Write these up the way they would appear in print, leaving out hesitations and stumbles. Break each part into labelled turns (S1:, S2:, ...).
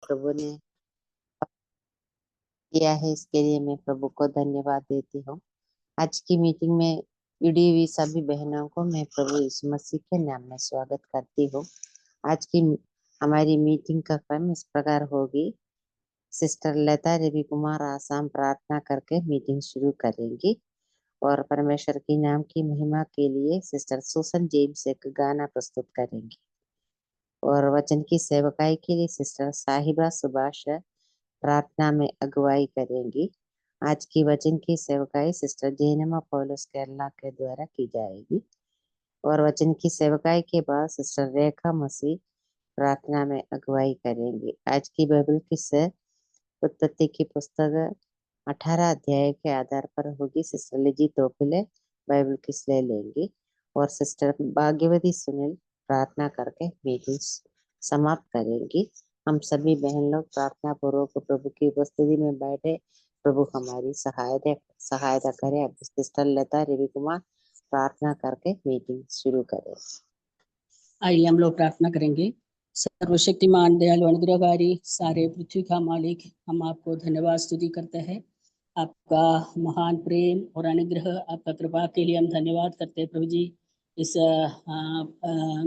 S1: प्रभु ने किया है, इसके लिए मैं प्रभु को धन्यवाद देती हूँ। आज की मीटिंग में जुड़ी हुई सभी बहनों को मैं प्रभु यीशु मसीह के नाम में स्वागत करती हूँ। आज की हमारी मीटिंग का क्रम इस प्रकार होगी। सिस्टर लता रवि कुमार आसाम प्रार्थना करके मीटिंग शुरू करेंगी और परमेश्वर के नाम की महिमा के लिए सिस्टर सुसन जेम्स एक गाना प्रस्तुत करेंगी और वचन की सेवकाई के लिए सिस्टर साहिबा सुभाष प्रार्थना में अगुवाई करेंगी। आज की वचन की सेवकाई सिस्टर जैनमा पौलुस केरला के द्वारा की जाएगी और वचन की सेवकाई के बाद सिस्टर रेखा मसीह प्रार्थना में अगुवाई करेंगी। आज की बाइबल किस्से उत्पत्ति की पुस्तक 18 अध्याय के आधार पर होगी। सिस्टर लिजी तोपिले बाइबल किस ले लेंगी और सिस्टर भाग्यवती सुनील प्रार्थना करके मीटिंग समाप्त करेंगी। हम सभी बहन लोग प्रार्थना पूर्वक प्रभु की उपस्थिति में बैठे प्रभु हमारी सहायता करे। अब सिस्टर लता रवि कुमार प्रार्थना करके मीटिंग शुरू करें।
S2: आइए हम लोग प्रार्थना करेंगे। सर्वशक्तिमान दयालु अनुग्रहकारी सारे पृथ्वी का मालिक, हम आपको धन्यवाद स्तुति करते हैं। आपका महान प्रेम और अनुग्रह, आपका कृपा के लिए हम धन्यवाद करते हैं प्रभु जी। इस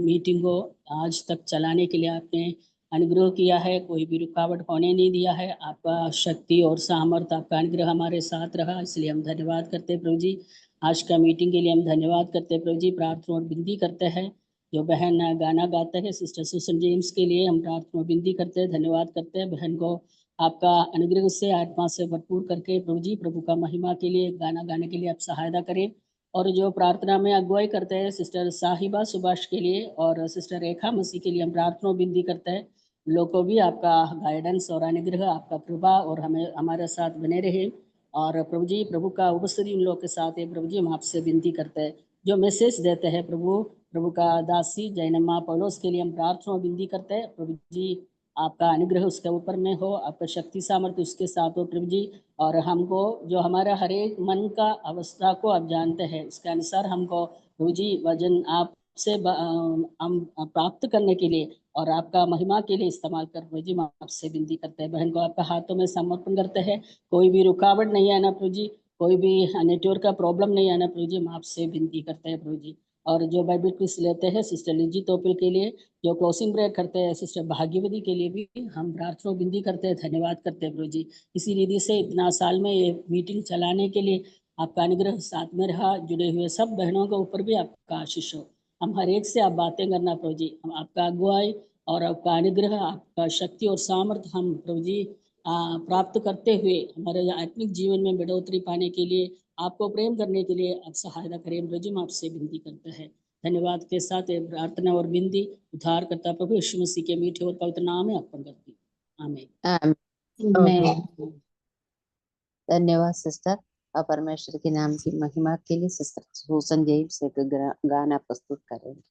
S2: मीटिंग को आज तक चलाने के लिए आपने अनुग्रह किया है, कोई भी रुकावट होने नहीं दिया है। आपका शक्ति और सामर्थ, आपका अनुग्रह हमारे साथ रहा, इसलिए हम धन्यवाद करते हैं प्रभु जी। आज का मीटिंग के लिए हम धन्यवाद करते हैं प्रभु जी। प्रार्थना और विनती करते हैं जो बहन गाना गाते हैं सिस्टर सुसन जेम्स के लिए हम प्रार्थना विनती करते हैं, धन्यवाद करते हैं। बहन को आपका अनुग्रह से आत्मा से भरपूर करके प्रभु जी, प्रभु का महिमा के लिए गाना गाने के लिए आप सहायता करें। और जो प्रार्थना में अगुवाई करते हैं सिस्टर साहिबा सुभाष के लिए और सिस्टर रेखा मसीह के लिए हम प्रार्थना विनती करते हैं। लोग को भी आपका गाइडेंस और अनुग्रह, आपका कृपा और हमें हमारे साथ बने रहे। और प्रभु जी, प्रभु का उपस्थिति उन लोग के साथ है। प्रभु जी, हम आपसे विनती करते हैं जो मैसेज देते हैं प्रभु का दासी जैनमा पौलुस के लिए हम प्रार्थना विनती करते हैं। प्रभु जी, आपका अनुग्रह उसके ऊपर में हो, आपका शक्ति सामर्थ्य उसके साथ हो प्रभु जी। और हमको जो हमारा हर एक मन का अवस्था को आप जानते हैं, इसके अनुसार हमको प्रभु जी वजन आपसे हम प्राप्त करने के लिए और आपका महिमा के लिए इस्तेमाल कर प्रभु जी, हम आपसे विनती करते हैं। बहन को आपका हाथों में समर्पण करते हैं। कोई भी रुकावट नहीं आना प्रभु जी, कोई भी नेटवर्क का प्रॉब्लम नहीं आना प्रभु जी, हम आपसे विनती करते हैं प्रभु जी। और जो बाइबल क्विज लेते हैं सिस्टर लिजी तोपिल के लिए, जो क्लोजिंग प्रेयर करते हैं सिस्टर भाग्यवती के लिए भी हम प्रार्थना विनती करते हैं, धन्यवाद करते हैं प्रभु जी। इसी रीति से इतना साल में ये मीटिंग चलाने के लिए आपका अनुग्रह साथ में रहा। जुड़े हुए सब बहनों के ऊपर भी आपका आशीष हो। हम हर एक से आप बातें करना प्रभु जी, हम आपका अगुवाई और आपका अनुग्रह, आपका शक्ति और सामर्थ्य हम प्रभु जी प्राप्त करते हुए हमारे आत्मिक जीवन में बढ़ोतरी पाने के लिए, आपको प्रेम करने के लिए आप सहायता करें प्रभु जी, हम आपसे विनती करते हैं। धन्यवाद के साथ प्रार्थना और विनती उद्धार करता प्रभु यीशु मसीह के मीठे और पवित्र नाम में अर्पण करती हूँ, आमीन।
S1: धन्यवाद सिस्टर। और परमेश्वर के नाम की महिमा के लिए सिस्टर सुसन जेम्स एक गाना प्रस्तुत करेंगे।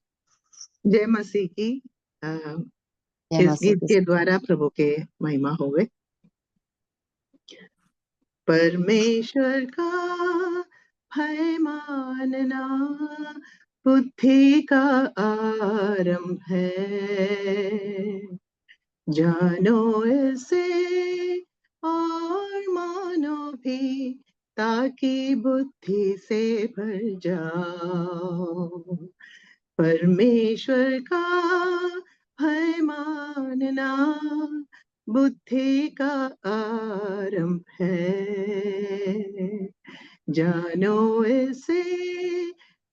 S3: जय मसीह की। इस गीत के द्वारा प्रभु के महिमा होवे। परमेश्वर का भय मानना बुद्धि का आरंभ है, जानो इसे और मानो भी ताकि बुद्धि से भर जाओ। परमेश्वर का भय मानना बुद्धि का आरंभ है, जानो इसे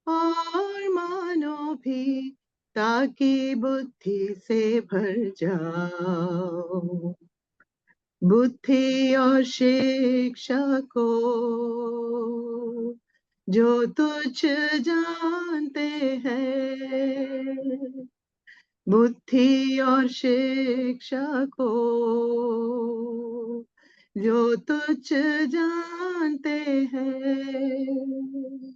S3: और मानो भी ताकि बुद्धि से भर जाओ। बुद्धि और शिक्षा को जो तुच्छ जानते हैं, बुद्धि और शिक्षा को जो तुच्छ जानते हैं,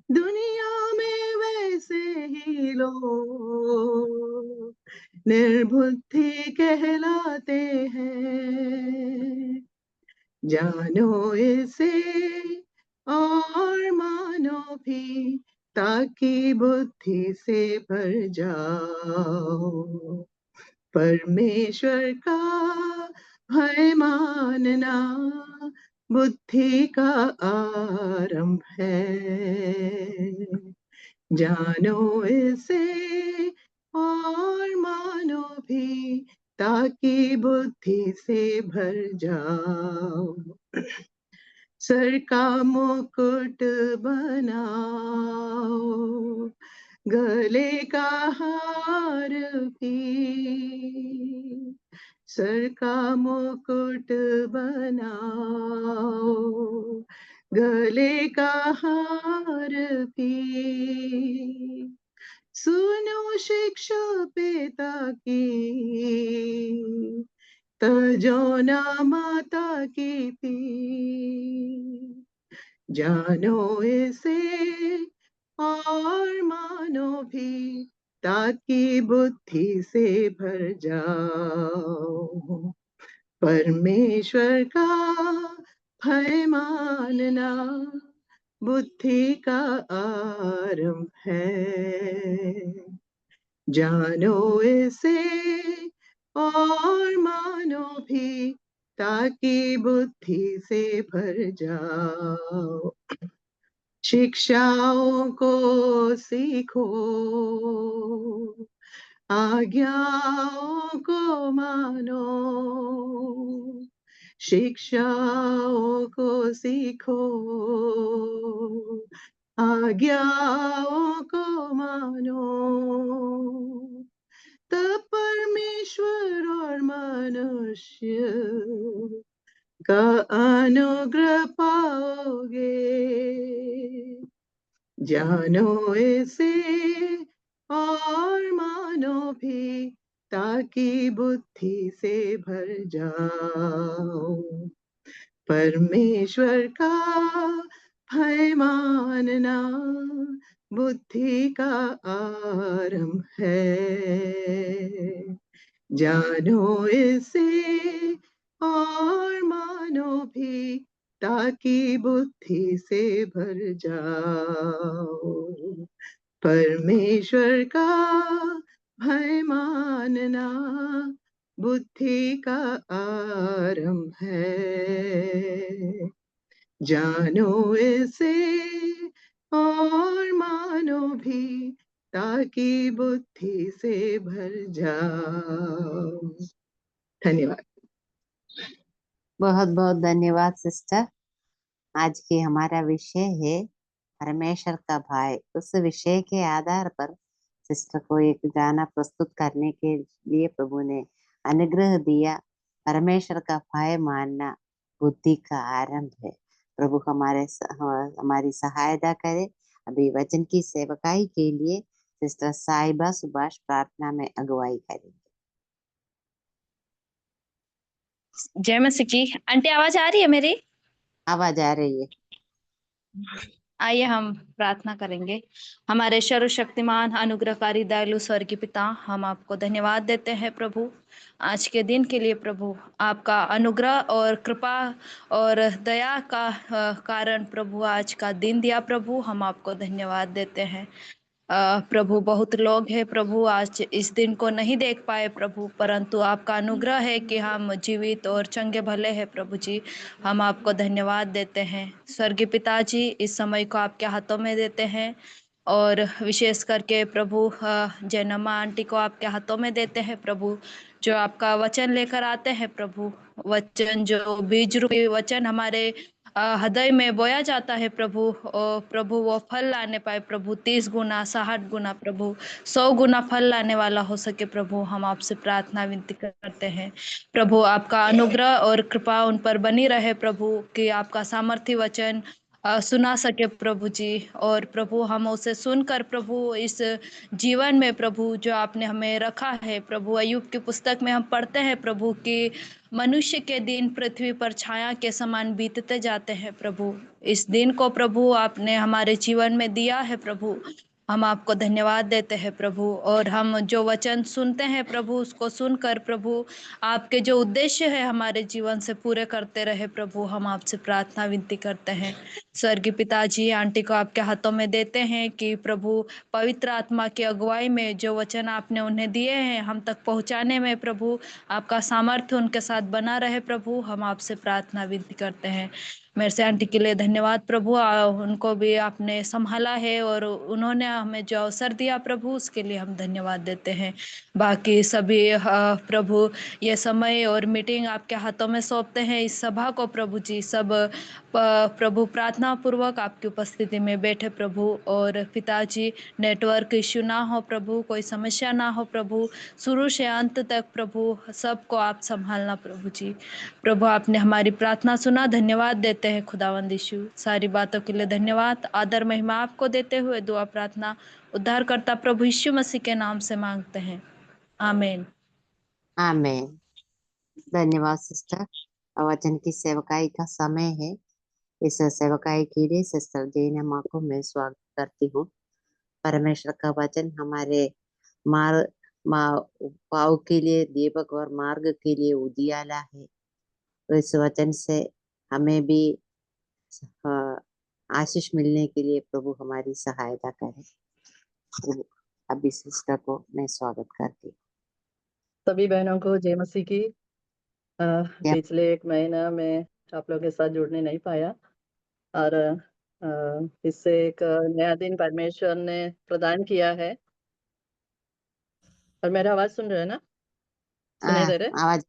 S3: दुनिया में वैसे ही लोग निर्बुद्धि कहलाते हैं, जानो इसे और मानो भी ताकि बुद्धि से भर जाओ। परमेश्वर का भय मानना बुद्धि का आरंभ है। जानो इसे और मानो भी, ताकि बुद्धि से भर जाओ। सर का मुकुट बनाओ, गले का हार भी। सर का मुकुट बनाओ, गले का हार भी। सुनो शिक्षा पिता की, तजो ना माता की पी। जानो इसे और मानो भी, ताकि बुद्धि से भर जाओ। परमेश्वर का भय मानना बुद्धि का आरंभ है। जानो इसे और मानो भी, ताकि बुद्धि से भर जाओ। शिक्षाओं को सीखो, आज्ञाओं को मानो। शिक्षाओं को सीखो, आज्ञाओं को मानो। तब परमेश्वर और मनुष्य का अनुग्रह पाओगे। जानो इसे और मानो भी, ताकि बुद्धि से भर जाओ। परमेश्वर का भय मानना बुद्धि का आरंभ है। जानो इसे और मानो भी, ताकि बुद्धि से भर जाओ। परमेश्वर का भय मानना बुद्धि का आरंभ है। जानो इसे और मानो भी, ताकि बुद्धि से भर जाओ। धन्यवाद।
S1: बहुत बहुत धन्यवाद सिस्टर। आज की हमारा विषय है परमेश्वर का भय। उस विषय के आधार पर सिस्टर को एक गाना प्रस्तुत करने के लिए प्रभु ने अनुग्रह दिया। परमेश्वर का भय मानना बुद्धि का आरंभ है। प्रभु हमारी सहायता करे। अभी वचन की सेवकाई के लिए सिस्टर साहिबा सुभाष प्रार्थना में अगुवाई करेंगे।
S4: जय मसीह की। आंटी आवाज आ रही है मेरी?
S1: आवाज आ रही है।
S4: आइए हम प्रार्थना करेंगे। हमारे सर्वशक्तिमान अनुग्रहकारी दयालु स्वर्गीय पिता, हम आपको धन्यवाद देते हैं प्रभु आज के दिन के लिए। प्रभु आपका अनुग्रह और कृपा और दया का कारण प्रभु आज का दिन दिया। प्रभु हम आपको धन्यवाद देते हैं। प्रभु बहुत लोग हैं प्रभु आज इस दिन को नहीं देख पाए प्रभु, परंतु आपका अनुग्रह है कि हम जीवित और चंगे भले हैं प्रभु जी। हम आपको धन्यवाद देते हैं। स्वर्गीय पिताजी, इस समय को आपके हाथों में देते हैं और विशेष करके प्रभु जैनमा आंटी को आपके हाथों में देते हैं प्रभु, जो आपका वचन लेकर आते हैं प्रभु। वचन जो बीज रूपी वचन हमारे हृदय में बोया जाता है प्रभु, और प्रभु वो फल लाने पाए प्रभु, 30 गुना 60 गुना प्रभु 100 गुना फल लाने वाला हो सके प्रभु। हम आपसे प्रार्थना विनती करते हैं प्रभु, आपका अनुग्रह और कृपा उन पर बनी रहे प्रभु, कि आपका सामर्थ्य वचन सुना सके प्रभु जी। और प्रभु हम उसे सुनकर प्रभु इस जीवन में प्रभु जो आपने हमें रखा है प्रभु, अय्यूब की पुस्तक में हम पढ़ते हैं प्रभु कि मनुष्य के दिन पृथ्वी पर छाया के समान बीतते जाते हैं प्रभु। इस दिन को प्रभु आपने हमारे जीवन में दिया है प्रभु, हम आपको धन्यवाद देते हैं प्रभु। और हम जो वचन सुनते हैं प्रभु, उसको सुनकर प्रभु आपके जो उद्देश्य है हमारे जीवन से पूरे करते रहे प्रभु। हम आपसे प्रार्थना विनती करते हैं। स्वर्गीय पिताजी, आंटी को आपके हाथों में देते हैं कि प्रभु पवित्र आत्मा की अगुवाई में जो वचन आपने उन्हें दिए हैं हम तक पहुंचाने में प्रभु आपका सामर्थ्य उनके साथ बना रहे प्रभु। हम आपसे प्रार्थना विनती करते हैं। मेरे से आंटी के लिए धन्यवाद प्रभु, उनको भी आपने संभाला है और उन्होंने हमें जो अवसर दिया प्रभु उसके लिए हम धन्यवाद देते हैं। बाकी सभी प्रभु ये समय और मीटिंग आपके हाथों में सौंपते हैं। इस सभा को प्रभु जी सब प्रभु प्रार्थना पूर्वक आपकी उपस्थिति में बैठे प्रभु। और पिताजी नेटवर्क इश्यू ना हो प्रभु, कोई समस्या ना हो प्रभु, शुरू से अंत तक प्रभु सबको आप संभालना प्रभु जी। प्रभु आपने हमारी प्रार्थना सुना, धन्यवाद देते हैं खुदावंद यीशु। सारी बातों के लिए धन्यवाद, आदर महिमा आपको देते हुए दुआ प्रार्थना उद्धारकर्ता प्रभु यीशु मसीह के नाम से मांगते हैं, आमीन।
S1: आमेन। धन्यवाद सिस्टर। वचन की सेवकाई का समय है। इस सेवकाई के लिए सिस्टर जैना माँ को मैं स्वागत करती हूँ। परमेश्वर का वचन हमारे पाव के लिए दीपक और मार्ग के लिए उजियाला है। तो इस वचन से हमें भी आशीष मिलने के लिए प्रभु हमारी सहायता करे। तो अभी सिस्टर को मैं स्वागत करती हूँ।
S5: सभी बहनों को जय मसीह की। पिछले 1 महीना में आप लोगों के साथ जुड़ने नहीं पाया और इससे एक नया दिन परमेश्वर ने प्रदान किया है। और मेरा आवाज सुन रहे हैं ना? सुनाई दे रहे?
S1: आवाज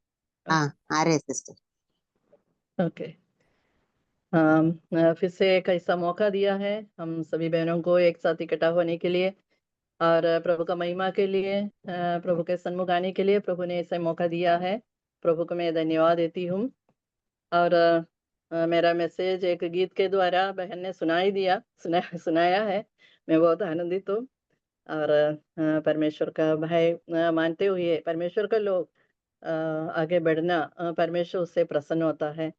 S1: आ रहे सिस्टर।
S5: ओके। फिर से एक ऐसा मौका दिया है हम सभी बहनों को एक साथ इकट्ठा होने के लिए और प्रभु का महिमा के लिए, प्रभु के सन्मुख आने के लिए प्रभु ने ऐसा मौका दिया है। प्रभु को मैं धन्यवाद देती हूँ। और मेरा मैसेज एक गीत के द्वारा बहन ने सुनाया है। मैं बहुत आनंदित हूँ। और परमेश्वर का भय मानते हुए परमेश्वर का लोग आगे बढ़ना, परमेश्वर उससे प्रसन्न होता है।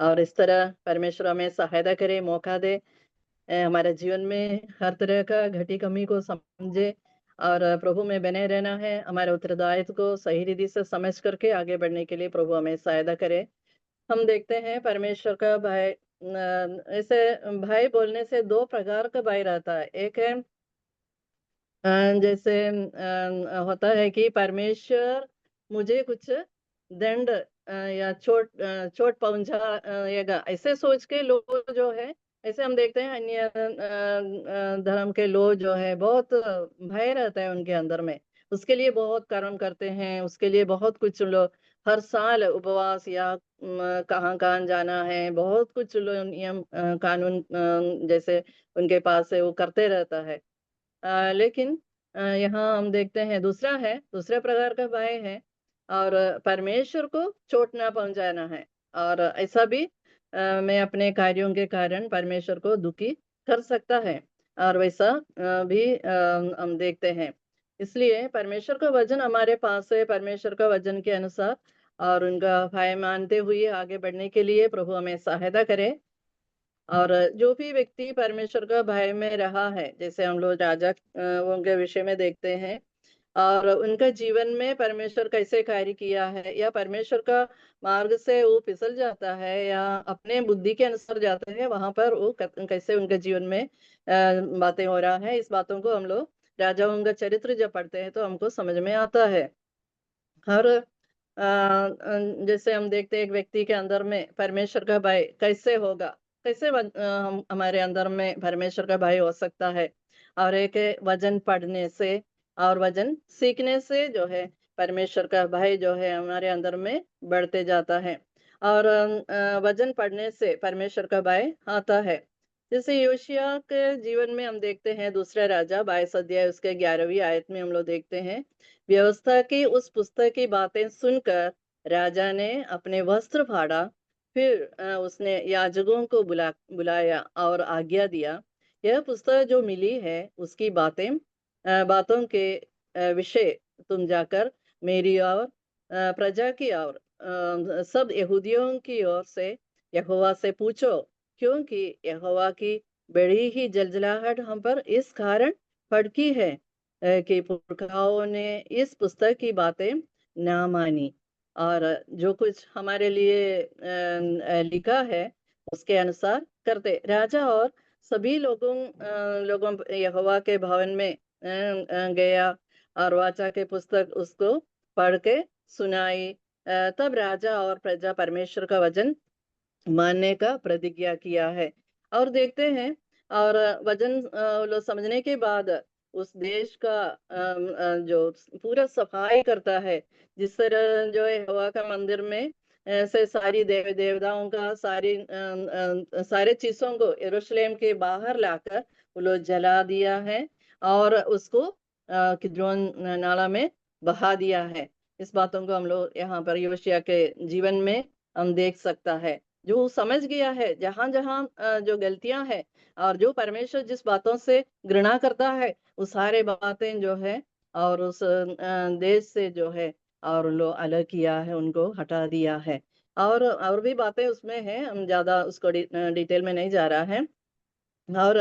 S5: और इस तरह परमेश्वर हमें सहायता करे, मौका दे, हमारे जीवन में हर तरह का घटी कमी को समझे और प्रभु में बने रहना है। हमारे उत्तरदायित्व को सही रीति से समझ करके आगे बढ़ने के लिए प्रभु हमें सहायता करे। हम देखते हैं परमेश्वर का भय, ऐसे भय बोलने से 2 प्रकार का भय रहता है। एक है जैसे होता है कि परमेश्वर मुझे कुछ दंड या चोट पहुंचाएगा, ऐसे सोच के लोग जो है, ऐसे हम देखते हैं अन्य धर्म के लोग जो है बहुत भय रहता है उनके अंदर में। उसके लिए बहुत कर्म करते हैं, उसके लिए बहुत कुछ लोग हर साल उपवास या कहाँ जाना है, बहुत कुछ लोग नियम कानून जैसे उनके पास है वो करते रहता है। लेकिन यहाँ हम देखते हैं दूसरा प्रकार का भय है और परमेश्वर को चोट ना पहुंचाना है। और ऐसा भी मैं अपने कार्यों के कारण परमेश्वर को दुखी कर सकता है और वैसा भी हम देखते हैं। इसलिए परमेश्वर का वचन हमारे पास है। परमेश्वर का वचन के अनुसार और उनका भय मानते हुए आगे बढ़ने के लिए प्रभु हमें सहायता करे। और जो भी व्यक्ति परमेश्वर का भय में रहा है, जैसे हम लोग राजा उनके विषय में देखते हैं और उनका जीवन में परमेश्वर कैसे कार्य किया है, या परमेश्वर का मार्ग से वो फिसल जाता है या अपने बुद्धि के अनुसार जाते हैं, वहां पर वो कैसे उनके जीवन में बातें हो रहा है। इस बातों को हम लोग राजाओं का चरित्र जब पढ़ते हैं तो हमको समझ में आता है। हर जैसे हम देखते हैं एक व्यक्ति के अंदर में परमेश्वर का भय कैसे होगा, कैसे हम हमारे अंदर में परमेश्वर का भय हो सकता है। और एक है वचन पढ़ने से और वचन सीखने से जो है परमेश्वर का भय जो है हमारे अंदर में बढ़ते जाता है। और वचन पढ़ने से परमेश्वर का भय आता है। जैसे योशिया के जीवन में हम देखते हैं, दूसरा राजा 22 अध्याय उसके 11वीं आयत में हम लोग देखते हैं, व्यवस्था की उस पुस्तक की बातें सुनकर राजा ने अपने वस्त्र फाड़ा। फिर उसने याजकों को बुलाया और आज्ञा दिया, यह पुस्तक जो मिली है उसकी बातों के विषय तुम जाकर मेरी और प्रजा की और सब यहूदियों की ओर से यहोवा से पूछो, क्योंकि यहोवा की बड़ी ही जलजलाहट हम पर इस कारण फड़की है कि पुरखाओं ने इस पुस्तक की बातें ना मानी और जो कुछ हमारे लिए लिखा है उसके अनुसार करते। राजा और सभी लोगों यहोवा के भवन में गया और वाचा के पुस्तक उसको पढ़ के सुनाई। तब राजा और प्रजा परमेश्वर का वचन मानने का प्रतिज्ञा किया है। और देखते हैं और वचन लोग समझने के बाद उस देश का जो पूरा सफाई करता है, जिस तरह जो है हवा का मंदिर में से सारी देवताओं का सारे चीजों को यरूशलेम के बाहर लाकर वो लोग जला दिया है और उसको किद्रोन नाला में बहा दिया है। इस बातों को हम लोग यहाँ पर योशिया के जीवन में हम देख सकता है। जो समझ गया है जहां जहां जो गलतियां है और जो परमेश्वर जिस बातों से घृणा करता है वो सारे बातें जो है और उस देश से जो है और लो अलग किया है, उनको हटा दिया है। और भी बातें उसमें है, हम ज्यादा उसको डिटेल में नहीं जा रहा है। और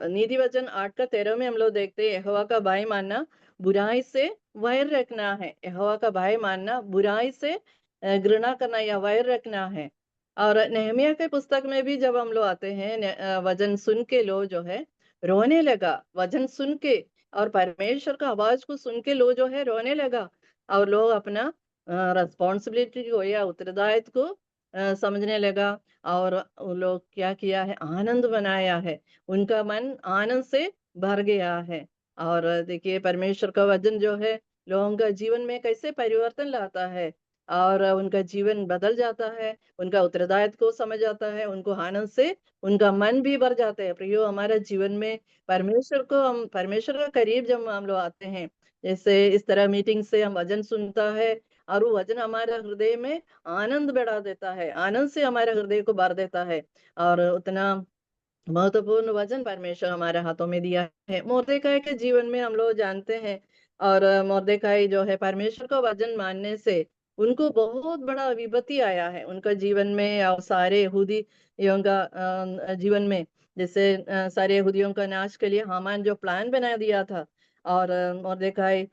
S5: नीति वचन 8:13 में हम लोग देखते हैं यहोवा का भय मानना बुराई से वैर रखना है। यहोवा का भय मानना बुराई से घृणा करना या वैर रखना है। और नेहमिया के पुस्तक में भी जब हम लोग आते हैं वचन सुन के लो जो है रोने लगा। वचन सुन के और परमेश्वर का आवाज को सुन के लो जो है रोने लगा और लोग अपना रिस्पॉन्सिबिलिटी को या उत्तरदायित्व को समझने लगा और उन लोग क्या किया है, आनंद बनाया है, उनका मन आनंद से भर गया है। और देखिए परमेश्वर का वचन जो है लोगों का जीवन में कैसे परिवर्तन लाता है और उनका जीवन बदल जाता है, उनका उत्तरदायित्व को समझ आता है, उनको आनंद से उनका मन भी भर जाता है। प्रियो, हमारे जीवन में परमेश्वर का करीब जब हम लोग आते हैं, जैसे इस तरह मीटिंग से हम वचन सुनता है और वो वचन हमारे हृदय में आनंद बढ़ा देता है, आनंद से हमारे हृदय को भर देता है। और उतना महत्वपूर्ण वचन परमेश्वर हमारे हाथों में दिया है। मोर्देखाई के जीवन में हम लोग जानते हैं और मोर्देखाई जो है परमेश्वर का वचन मानने से उनको बहुत बड़ा विपत्ति आया है उनका जीवन में और सारे यहूदियों का जीवन में। जैसे सारे यहूदियों का नाश के लिए हामान जो प्लान बना दिया था और मोर्देखाई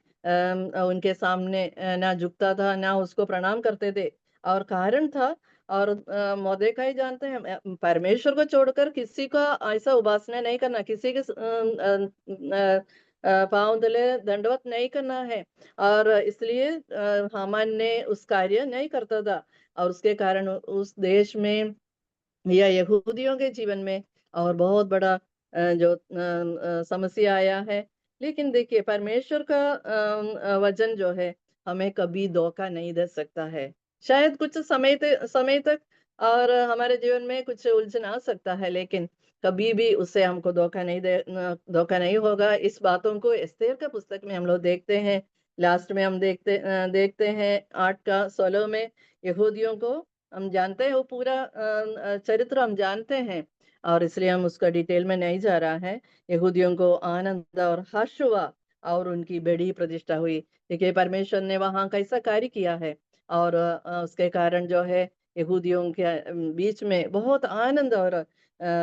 S5: उनके सामने ना झुकता था ना उसको प्रणाम करते थे और कारण था। और मोर्देखाई जानते हैं परमेश्वर को छोड़कर किसी का ऐसा उपासना नहीं करना, किसी के पांव तले दंडवत नहीं करना है। और इसलिए हामान ने उस कार्य नहीं करता था और उसके कारण उस देश में या यहूदियों के जीवन में और बहुत बड़ा जो समस्या आया है। लेकिन देखिए परमेश्वर का वचन जो है हमें कभी धोखा नहीं दे सकता है। शायद कुछ समय तक और हमारे जीवन में कुछ उलझन आ सकता है, लेकिन कभी भी उससे हमको धोखा नहीं होगा। इस बातों को एस्तेर का पुस्तक में हम लोग देखते हैं। लास्ट में हम देखते हैं 8:16 में यहूदियों को हम जानते हैं, वो पूरा चरित्र हम जानते हैं और इसलिए हम उसका डिटेल में नहीं जा रहा है। यहूदियों को आनंद और हर्ष हुआ और उनकी बड़ी प्रतिष्ठा हुई। देखिए परमेश्वर ने वहां कैसा कार्य किया है और उसके कारण जो है यहूदियों के बीच में बहुत आनंद और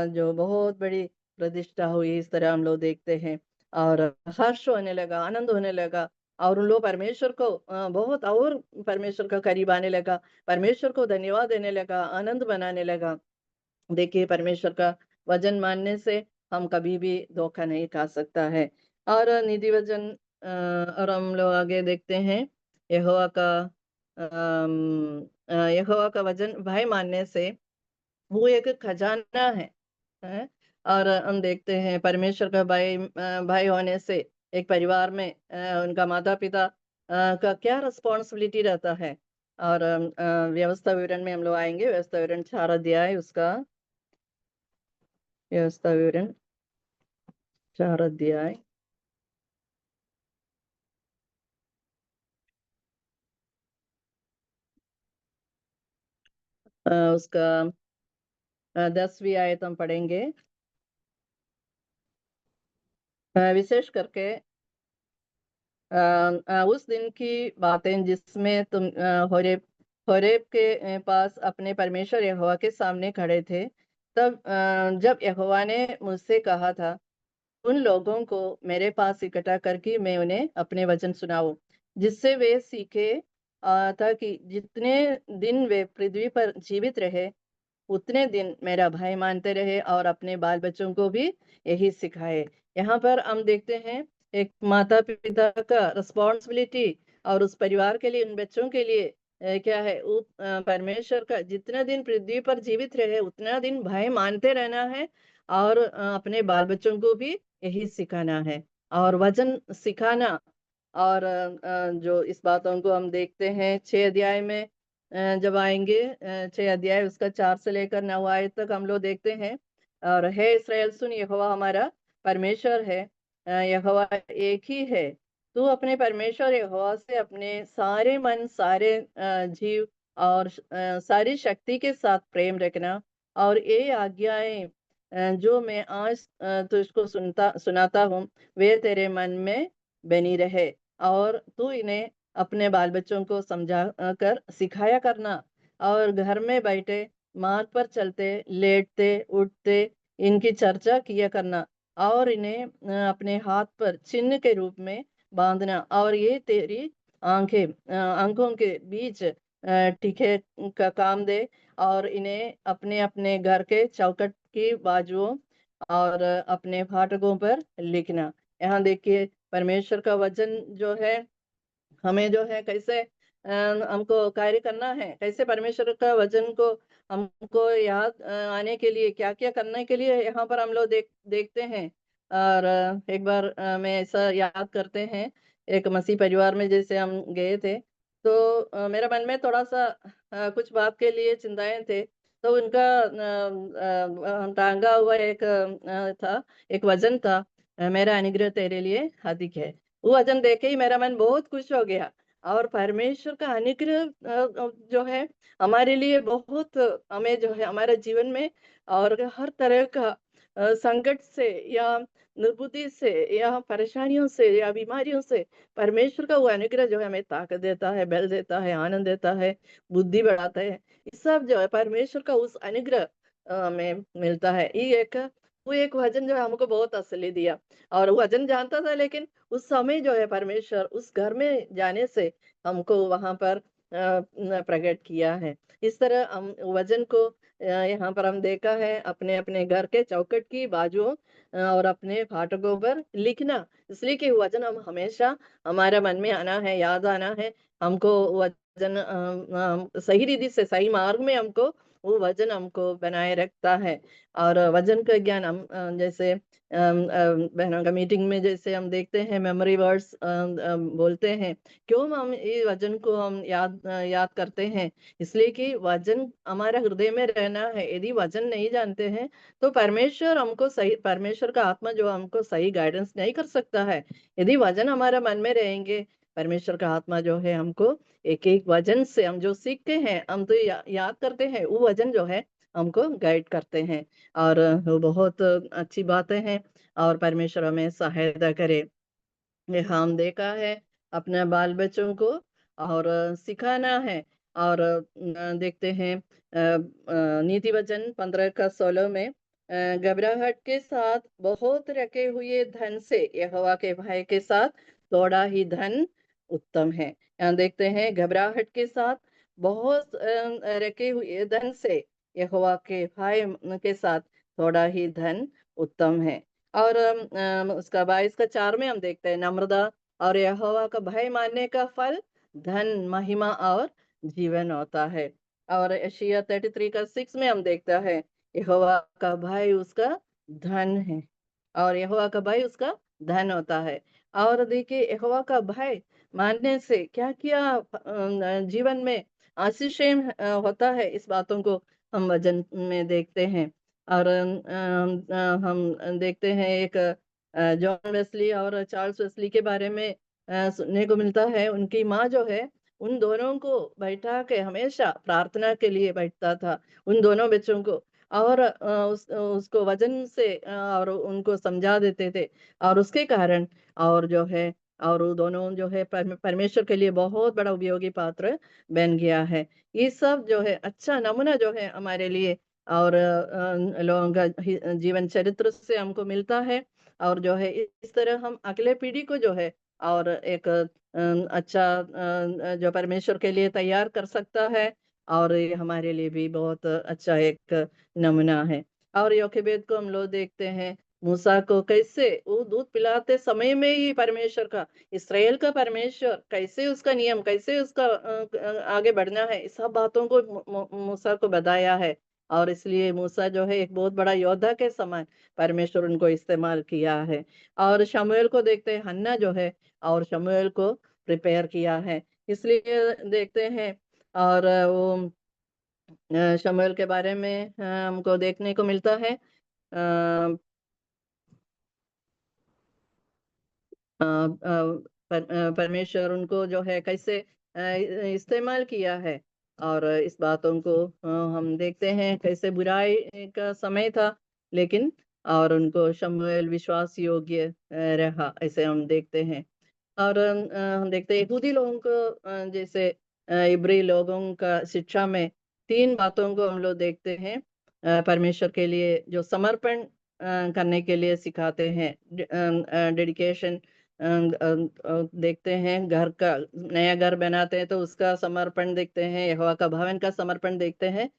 S5: जो बहुत बड़ी प्रतिष्ठा हुई। इस तरह हम लोग देखते हैं और हर्ष होने लगा, आनंद होने लगा और उन लोग परमेश्वर को बहुत और परमेश्वर का करीब आने लगा, परमेश्वर को धन्यवाद देने लगा, आनंद मनाने लगा। देखिए परमेश्वर का वचन मानने से हम कभी भी धोखा नहीं खा सकता है। और निधि वचन और हम लोग आगे देखते हैं यहोवा का वचन भाई मानने से वो एक खजाना है। और हम देखते हैं परमेश्वर का भाई होने से एक परिवार में उनका माता पिता का क्या रिस्पॉन्सिबिलिटी रहता है। और व्यवस्था विवरण में हम लोग आएंगे। व्यवस्था विवरण 4 अध्याय उसका व्यवस्था विवरण 4 अध्याय उसका 10वीं आयत हम पढ़ेंगे। विशेष करके उस दिन की बातें जिसमें तुम होरेब के पास अपने परमेश्वर यहोवा के सामने खड़े थे, तब जब यहोवा ने मुझसे कहा था उन लोगों को मेरे पास इकट्ठा करके मैं उन्हें अपने वचन सुनाऊं, जिससे वे सीखे ताकि जितने दिन वे पृथ्वी पर जीवित रहे उतने दिन मेरा भाई मानते रहे और अपने बाल बच्चों को भी यही सिखाए। यहाँ पर हम देखते हैं एक माता पिता का रिस्पॉन्सिबिलिटी और उस परिवार के लिए, उन बच्चों के लिए क्या है, वो परमेश्वर का जितना दिन पृथ्वी पर जीवित रहे उतना दिन भाई मानते रहना है और अपने बाल बच्चों को भी यही सिखाना है और वचन सिखाना। और जो इस बातों को हम देखते हैं 6 अध्याय में जब आएंगे 6 अध्याय उसका 4 से लेकर 9 आयत तक हम लोग देखते हैं। और हे इस्राएल सुन, यहोवा हमारा परमेश्वर है, यहोवा एक ही है। तू अपने परमेश्वर यहोवा से अपने सारे मन, सारे जीव और सारी शक्ति के साथ प्रेम रखना और ये आज्ञाएं जो मैं आज तुझको सुनाता हूँ वे तेरे मन में बनी रहे और तू इन्हें अपने बाल बच्चों को समझा कर सिखाया करना और घर में बैठे, मार्ग पर चलते, लेटते, उठते इनकी चर्चा किया करना और इन्हें अपने हाथ पर चिन्ह के रूप में बांधना और ये तेरी आंखों के बीच टीके का काम दे और इन्हें अपने अपने घर के चौखट की बाजुओं और अपने फाटकों पर लिखना। यहाँ देखिए परमेश्वर का वचन जो है हमें जो है कैसे हमको कार्य करना है, कैसे परमेश्वर का वचन को हमको याद आने के लिए क्या क्या करने के लिए यहाँ पर हम लोग देखते हैं। और एक बार मैं ऐसा याद करते हैं, एक मसीह परिवार में जैसे हम गए थे तो मेरा मन में थोड़ा सा कुछ बात के लिए चिंताएं थे। तो उनका टांगा हुआ एक था, एक वजन था, मेरा अनुग्रह तेरे लिए अधिक है। वो वचन देख के ही मेरा मन बहुत खुश हो गया। और परमेश्वर का अनुग्रह जो है हमारे लिए बहुत, हमें जो है हमारे जीवन में और हर तरह का संकट से या निर्बुद्धि से या परेशानियों से या बीमारियों से परमेश्वर का वो अनुग्रह जो है हमें ताकत देता है, बल देता है, आनंद देता है, बुद्धि बढ़ाता है। ये सब जो है परमेश्वर का उस अनुग्रह हमें मिलता है। ये एक वो एक वचन जो है हमको बहुत तसल्ली दिया और वचन जानता था, लेकिन उस समय जो है परमेश्वर उस घर में जाने से हमको वहां पर प्रकट किया है। इस तरह हम वचन को यहाँ पर हम देखा है अपने अपने घर के चौखट की बाजुओं और अपने फाटकों पर लिखना, इसलिए कि वचन हम हमेशा हमारे मन में आना है, याद आना है। हमको वचन सही रीति से सही मार्ग में हमको वो वचन हमको बनाए रखता है। और वचन का ज्ञान हम जैसे बहनों का मीटिंग में जैसे हम देखते हैं मेमोरी वर्ड्स बोलते हैं। क्यों हम ये वचन को हम याद करते हैं? इसलिए कि वचन हमारा हृदय में रहना है। यदि वचन नहीं जानते हैं तो परमेश्वर हमको सही, परमेश्वर का आत्मा जो हमको सही गाइडेंस नहीं कर सकता है। यदि वचन हमारा मन में रहेंगे, परमेश्वर का आत्मा जो है हमको एक एक वचन से हम जो सीखते हैं हम तो याद करते हैं, वो वचन जो है हमको गाइड करते हैं। और वो बहुत अच्छी बातें हैं और परमेश्वर हमें सहायता करे। ये हम देखा है अपने बाल बच्चों को और सिखाना है। और देखते हैं नीति वचन 15 का 16 में घबराहट के साथ बहुत रखे हुए धन से यहोवा के भय के साथ थोड़ा ही धन उत्तम है। यहाँ देखते हैं घबराहट के साथ बहुत रखे हुए धन से यहोवा के भय के साथ थोड़ा ही धन उत्तम है। और उसका 22 का 4 में हम देखते हैं नम्रता और यहोवा का भय मानने का फल धन, महिमा और जीवन होता है। और यशायाह 33 का 6 में हम देखता है यहोवा का भय उसका धन है और यहोवा का भय उसका धन होता है। और देखिए यहोवा का भय मानने से क्या क्या जीवन में आशीषें होता है, इस बातों को हम वचन में देखते हैं। और हम देखते हैं एक जॉन वेस्ली और चार्ल्स वेस्ली के बारे में सुनने को मिलता है। उनकी माँ जो है उन दोनों को बैठा के हमेशा प्रार्थना के लिए बैठता था, उन दोनों बच्चों को, और उसको वचन से और उनको समझा देते थे। और उसके कारण और जो है और वो दोनों जो है परमेश्वर के लिए बहुत बड़ा उपयोगी पात्र बन गया है। ये सब जो है अच्छा नमूना जो है हमारे लिए और लोगों का जीवन चरित्र से हमको मिलता है। और जो है इस तरह हम अगले पीढ़ी को जो है और एक अच्छा जो परमेश्वर के लिए तैयार कर सकता है, और ये हमारे लिए भी बहुत अच्छा एक नमूना है। और योकेबेद को हम लोग देखते हैं, मूसा को कैसे वो दूध पिलाते समय में ही परमेश्वर का, इस्राएल का परमेश्वर कैसे उसका नियम, कैसे उसका आगे बढ़ना है, इस सब बातों को मूसा को बताया है। और इसलिए मूसा जो है एक बहुत बड़ा योद्धा के समान परमेश्वर उनको इस्तेमाल किया है। और शमूएल को देखते हैं, हन्ना जो है और शमूएल को प्रिपेयर किया है, इसलिए देखते हैं। और वो शमूएल के बारे में हमको देखने को मिलता है परमेश्वर उनको जो है कैसे इस्तेमाल किया है। और इस बातों को हम देखते हैं कैसे बुराई का समय था, लेकिन और उनको शमूएल विश्वास योग्य रहा, ऐसे हम देखते हैं। और हम देखते हैं यहूदी लोगों को जैसे इब्री लोगों का शिक्षा में 3 बातों को हम लोग देखते हैं परमेश्वर के लिए जो समर्पण करने के लिए सिखाते हैं। डेडिकेशन देखते हैं, घर का नया घर बनाते हैं तो उसका समर्पण देखते हैं, यहोवा का भवन का समर्पण देखते हैं।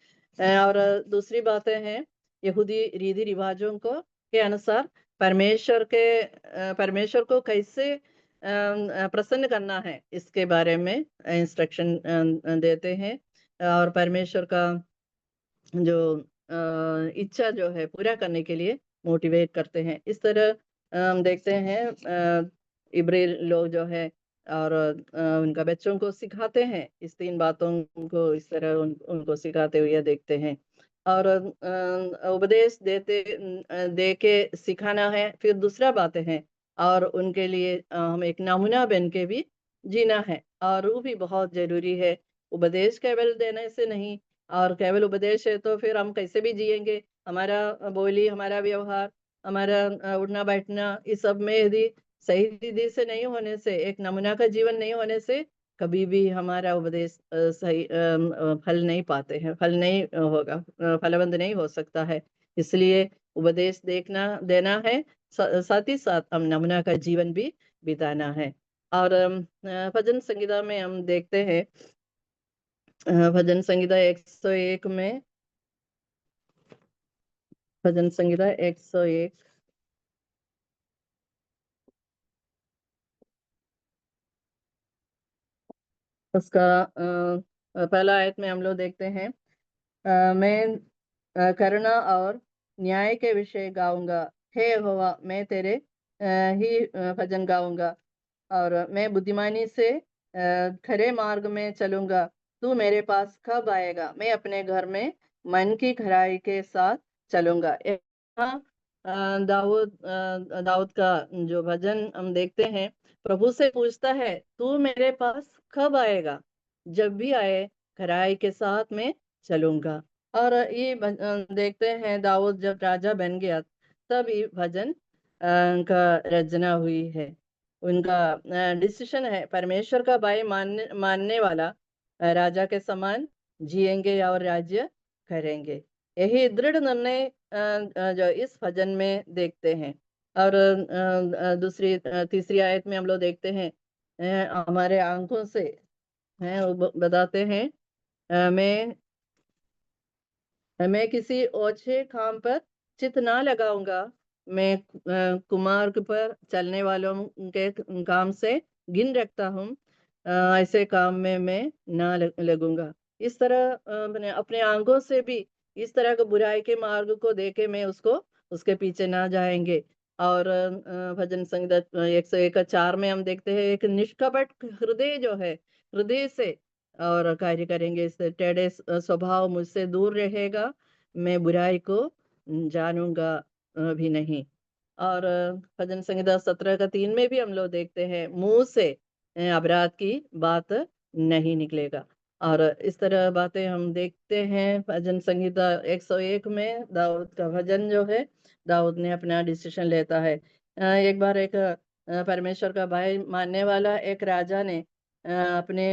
S5: और दूसरी बातें हैं यहूदी रीति रिवाजों को के अनुसार परमेश्वर को कैसे प्रसन्न करना है, इसके बारे में इंस्ट्रक्शन देते हैं। और परमेश्वर का जो इच्छा जो है पूरा करने के लिए मोटिवेट करते हैं। इस तरह हम देखते हैं इब्री लोग जो है और उनका बच्चों को सिखाते हैं इस 3 बातों को, इस तरह उनको सिखाते हुए देखते हैं। और उपदेश दे के सिखाना है, फिर दूसरा बातें हैं और उनके लिए हम एक नमूना बन के भी जीना है, और वो भी बहुत जरूरी है। उपदेश केवल देने से नहीं, और केवल उपदेश है तो फिर हम कैसे भी जिएंगे, हमारा बोली, हमारा व्यवहार, हमारा उठना बैठना, इस सब में यदि सही विधि से नहीं होने से, एक नमूना का जीवन नहीं होने से कभी भी हमारा उपदेश सही फल नहीं पाते हैं, फल नहीं होगा, फलवंत नहीं हो सकता है। इसलिए उपदेश देना है, साथ ही साथ हम नमूना का जीवन भी बिताना है। और भजन संगीता में हम देखते हैं भजन संगीता 101 में, भजन संगीता 101 उसका पहला आयत में हम लोग देखते हैं मैं करुणा और न्याय के विषय गाऊंगा, हे यहोवा मैं तेरे ही भजन गाऊंगा। और मैं बुद्धिमानी से खरे मार्ग में चलूंगा, तू मेरे पास कब आएगा, मैं अपने घर में मन की खराई के साथ चलूंगा। यहाँ दाऊद का जो भजन हम देखते हैं, प्रभु से पूछता है तू मेरे पास कब आएगा, जब भी आए खराई के साथ में चलूंगा। और ये देखते हैं दाऊद जब राजा बन गया तब ये भजन का रचना हुई है। उनका डिसीजन है परमेश्वर का भय मानने वाला राजा के समान जिएंगे और राज्य करेंगे। यही दृढ़ निर्णय जो इस भजन में देखते हैं। और तीसरी आयत में हम लोग देखते हैं हमारे आंखों से वो बताते हैं मैं किसी ओछे काम पर चित ना लगाऊंगा, मैं कुमार्ग पर चलने वालों के काम से गिन रखता हूँ, ऐसे काम में मैं ना लगूंगा। इस तरह अपने आंखों से भी इस तरह के बुराई के मार्ग को देखे मैं उसके पीछे ना जाएंगे। और भजन संगीता 101:4 में हम देखते हैं एक निष्कपट हृदय जो है, हृदय से और कार्य करेंगे, इससे टेढ़े स्वभाव मुझसे दूर रहेगा, मैं बुराई को जानूंगा भी नहीं। और भजन संहिता 17:3 में भी हम लोग देखते हैं मुंह से अपराध की बात नहीं निकलेगा। और इस तरह बातें हम देखते हैं भजन संहिता 101 में दाऊद का भजन जो है, दाऊद ने अपना डिसीजन लेता है। एक बार एक परमेश्वर का भय मानने वाला एक राजा ने अपने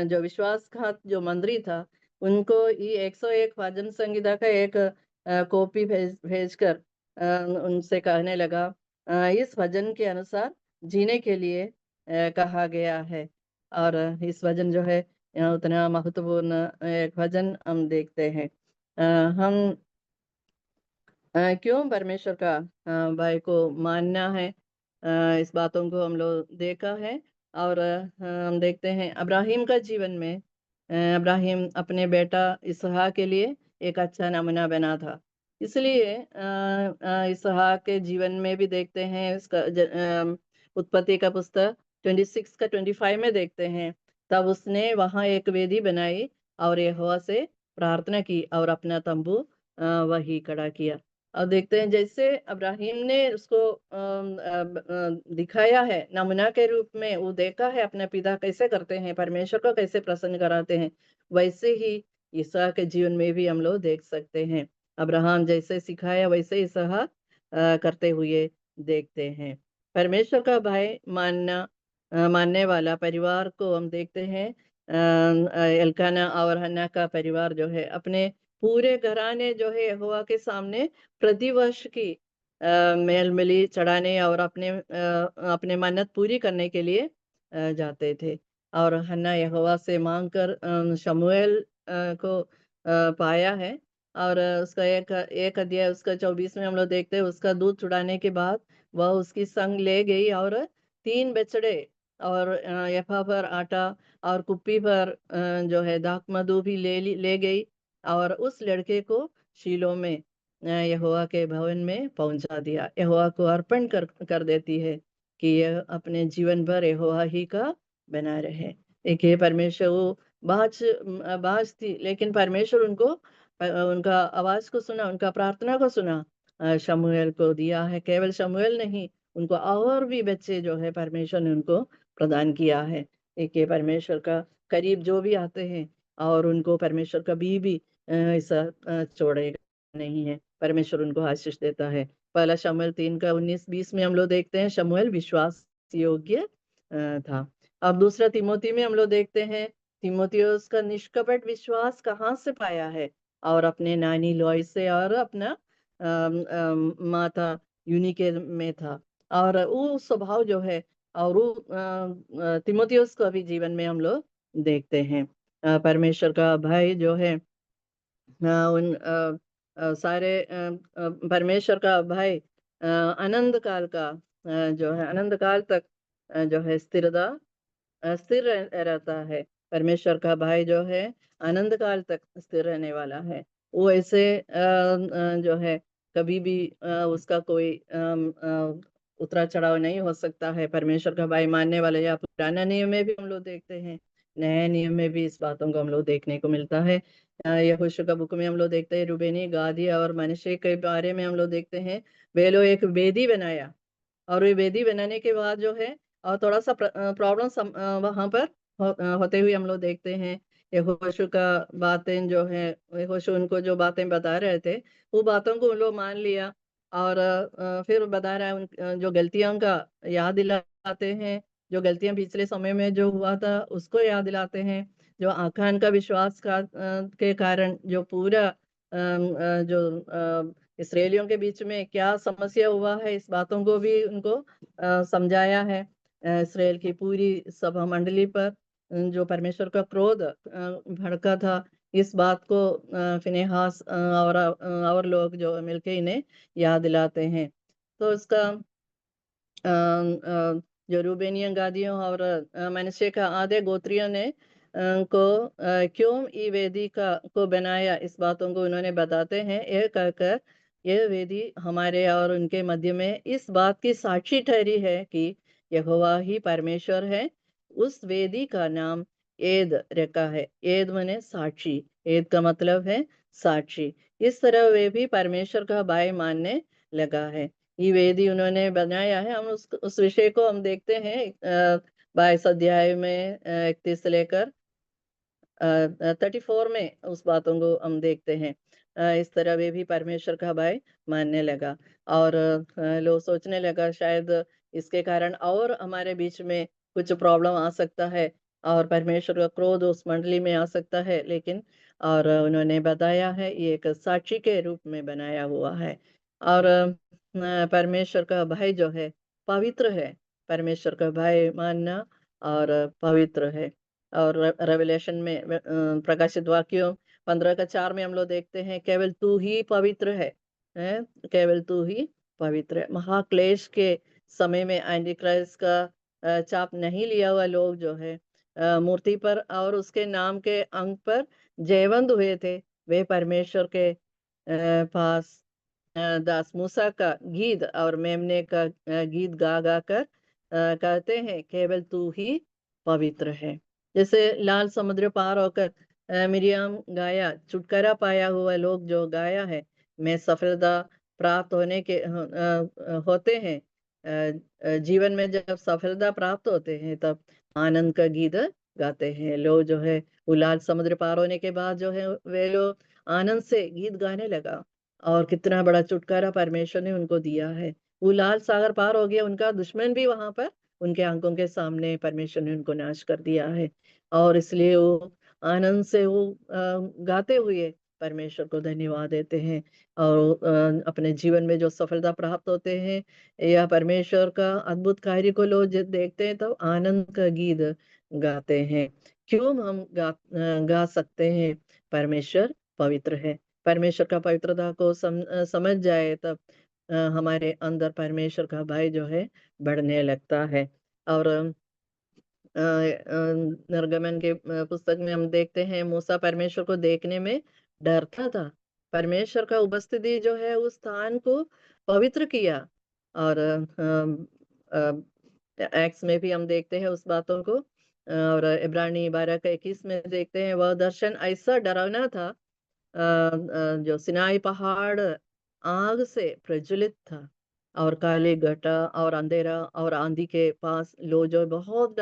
S5: जो विश्वासघात जो मंत्री था उनको ये 101 भजन संगीता का एक कॉपी भेजकर उनसे कहने लगा इस वचन के अनुसार जीने के लिए कहा गया है। और इस वचन जो है उतना महत्वपूर्ण एक वचन हम देखते हैं। हम क्यों परमेश्वर का भाई को मानना है, इस बातों को हम लोग देखा है। और हम देखते हैं अब्राहिम का जीवन में, अब्राहिम अपने बेटा इसहाक के लिए एक अच्छा नमूना बना था। इसलिए इसहाक के जीवन में भी देखते हैं, उसका उत्पत्ति का पुस्तक 26 का 25 में देखते हैं, तब उसने वहां एक वेदी बनाई और यहोवा से प्रार्थना की और अपना तंबू वही खड़ा किया। और देखते हैं जैसे अब्राहिम ने उसको दिखाया है नमूना के रूप में, वो देखा है अपने पिता कैसे करते हैं, परमेश्वर को कैसे प्रसन्न कराते हैं, वैसे ही इसहाक के जीवन में भी हम लोग देख सकते हैं। अब्राहम जैसे सिखाया वैसे इसहाक करते हुए देखते हैं। परमेश्वर का भाई मानने वाला परिवार को हम देखते हैं, एल्काना और हन्ना का परिवार जो है अपने पूरे घराने जो है यहोवा के सामने प्रतिवर्ष की मेल मिली चढ़ाने और अपने मन्नत पूरी करने के लिए जाते थे। और हन्ना यहोवा से मांगकर शमूएल को पाया है। और उसका एक अध्याय उसका 24 में हम लोग देखते हैं, उसका दूध चुड़ाने के बाद वह उसकी संग ले गई और 3 बछड़े और यफा पर आटा और कुप्पी पर जो है दाख मधु भी ले गई और उस लड़के को शीलो में यहोवा के भवन में पहुंचा दिया। यहोवा को अर्पण कर देती है कि यह अपने जीवन भर यहोवा ही का बना रहे। देखिए परमेश्वर वो बाज थी, लेकिन परमेश्वर उनका आवाज को सुना, उनका प्रार्थना को सुना, शमूएल को दिया है। केवल शमूएल नहीं, उनको और भी बच्चे जो है परमेश्वर ने उनको प्रदान किया है। देखिए परमेश्वर का करीब जो भी आते हैं और उनको परमेश्वर कभी भी ऐसा छोड़ेगा नहीं है, परमेश्वर उनको आशीष देता है। पहला शमूएल 3 का 19-20 में हम लोग देखते हैं शमूएल विश्वास योग्य था। अब दूसरा तिमोथी में हम लोग देखते हैं तिमोथियुस का निष्कपट विश्वास कहाँ से पाया है, और अपने नानी लोइस से और अपना माता यूनिके में था। और वो स्वभाव जो है और वो तिमोथियुस का भी जीवन में हम लोग देखते हैं। परमेश्वर का भाई जो है उन सारे परमेश्वर का भाई अनंत काल का जो है अनंत काल तक जो है स्थिर रहता है। परमेश्वर का भाई जो है अनंत काल तक स्थिर रहने वाला है। वो ऐसे जो है कभी भी उसका कोई उतरा चढ़ाव नहीं हो सकता है। परमेश्वर का भाई मानने वाले, या पुराना नियम में भी हम लोग देखते हैं, नए नियम में भी इस बातों को हम लोग देखने को मिलता है। यहोशू का बुक में हम लोग देखते हैं रूबेनी, गादी और मनश्शे के बारे में हम लोग देखते हैं। वे लोग एक वेदी बनाया और ये वेदी बनाने के बाद जो है और थोड़ा सा प्रॉब्लम वहां पर होते हुए हम लोग देखते हैं। यहोशू का बातें जो है, यहोशू उनको जो बातें बता रहे थे वो बातों को उन लोग मान लिया। और फिर बता रहा है जो गलतियों का याद दिलाते हैं, जो गलतियां पिछले समय में जो हुआ था उसको याद दिलाते हैं। जो आखान का विश्वास के कारण जो पूरा जो इसराइलियों के बीच में क्या समस्या हुआ है, इस बातों को भी उनको समझाया है। इसराइल की पूरी सभा मंडली पर जो परमेश्वर का क्रोध भड़का था, इस बात को फिनेहास और लोग जो मिलके इन्हें याद दिलाते हैं। तो इसका जो रूबेनियन गादियों और मनश्शे का आधे गोत्रियों ने क्यों ई वेदी को बनाया, इस बातों को उन्होंने बताते हैं। यह कहकर यह वेदी हमारे और उनके मध्य में इस बात की साक्षी ठहरी है कि यहोवा ही परमेश्वर है। उस वेदी का नाम एद रखा है। एद माने साक्षी, एद का मतलब है साक्षी। इस तरह वे भी परमेश्वर का भाई मानने लगा है। ये वेदी उन्होंने बनाया है। हम उस विषय को हम देखते हैं 22 अध्याय में 31 से लेकर 34 में उस बातों को हम देखते हैं। इस तरह वे भी परमेश्वर का भाई मानने लगा। और लोग सोचने लगा शायद इसके कारण और हमारे बीच में कुछ प्रॉब्लम आ सकता है और परमेश्वर का क्रोध उस मंडली में आ सकता है, लेकिन और उन्होंने बताया है ये एक साक्षी के रूप में बनाया हुआ है। और परमेश्वर का भय जो है पवित्र है। परमेश्वर का भय मानना और पवित्र है। और रेवलेशन में प्रकाशित वाक्यों 15:4 में हम लोग देखते हैं, केवल तू ही पवित्र है, केवल तू ही पवित्र है। महाक्लेश के समय में एंटी क्राइस्ट का चाप नहीं लिया हुआ लोग जो है मूर्ति पर और उसके नाम के अंक पर जयवंत हुए थे, वे परमेश्वर के पास दास मूसा का गीत और मेमने का गीत गा गा कर कहते हैं, केवल तू ही पवित्र है। जैसे लाल समुद्र पार होकर मिरियम गाया, छुटकारा पाया हुआ लोग जो गाया है, मैं सफलता प्राप्त होने के होते हैं। जीवन में जब सफलता प्राप्त होते हैं तब आनंद का गीत गाते हैं लोग जो है। वो लाल समुद्र पार होने के बाद जो है वे लोग आनंद से गीत गाने लगा, और कितना बड़ा छुटकारा परमेश्वर ने उनको दिया है। वो लाल सागर पार हो गया, उनका दुश्मन भी वहां पर उनके आंखों के सामने परमेश्वर ने उनको नाश कर दिया है, और इसलिए वो आनंद से वो गाते हुए परमेश्वर को धन्यवाद देते हैं। और अपने जीवन में जो सफलता प्राप्त होते हैं या परमेश्वर का अद्भुत कार्य को लोग जब देखते हैं तब आनंद का गीत गाते हैं। क्यों हम गा सकते हैं? परमेश्वर पवित्र है। परमेश्वर का पवित्रता को समझ जाए तब हमारे अंदर परमेश्वर का भय जो है बढ़ने लगता है। और निर्गमन के पुस्तक में हम देखते हैं, मूसा परमेश्वर को देखने में डरता था। परमेश्वर का उपस्थिति जो है उस स्थान को पवित्र किया। और एक्ट्स में भी हम देखते हैं उस बातों को। और इब्रानी 12:21 में देखते हैं, वह दर्शन ऐसा डरावना था जो सिनाई पहाड़ आग से प्रज्वलित था, और काले घटा और अंधेरा और आंधी के पास लो जो बहुत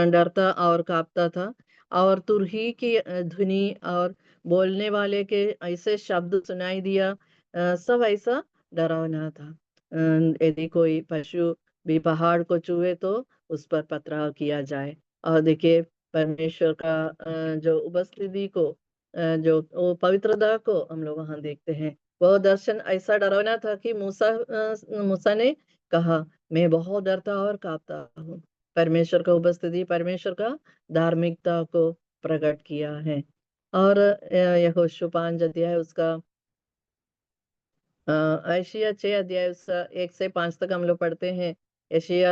S5: डरता और कांपता था। और तुरही की ध्वनि और बोलने वाले के ऐसे शब्द सुनाई दिया, सब ऐसा डरावना था। यदि कोई पशु भी पहाड़ को छुए तो उस पर पथराव किया जाए। और देखिए परमेश्वर का जो उपस्थिति को जो वो पवित्रता को हम लोग वहां देखते हैं। वह दर्शन ऐसा डरावना था कि मूसा ने कहा, मैं बहुत डरता और कांपता हूँ। परमेश्वर का उपस्थिति परमेश्वर का धार्मिकता को प्रकट किया है। और यहोशू 5 अध्याय उसका एशिया 6 अध्याय 1 से 5 तक हम लोग पढ़ते हैं। एशिया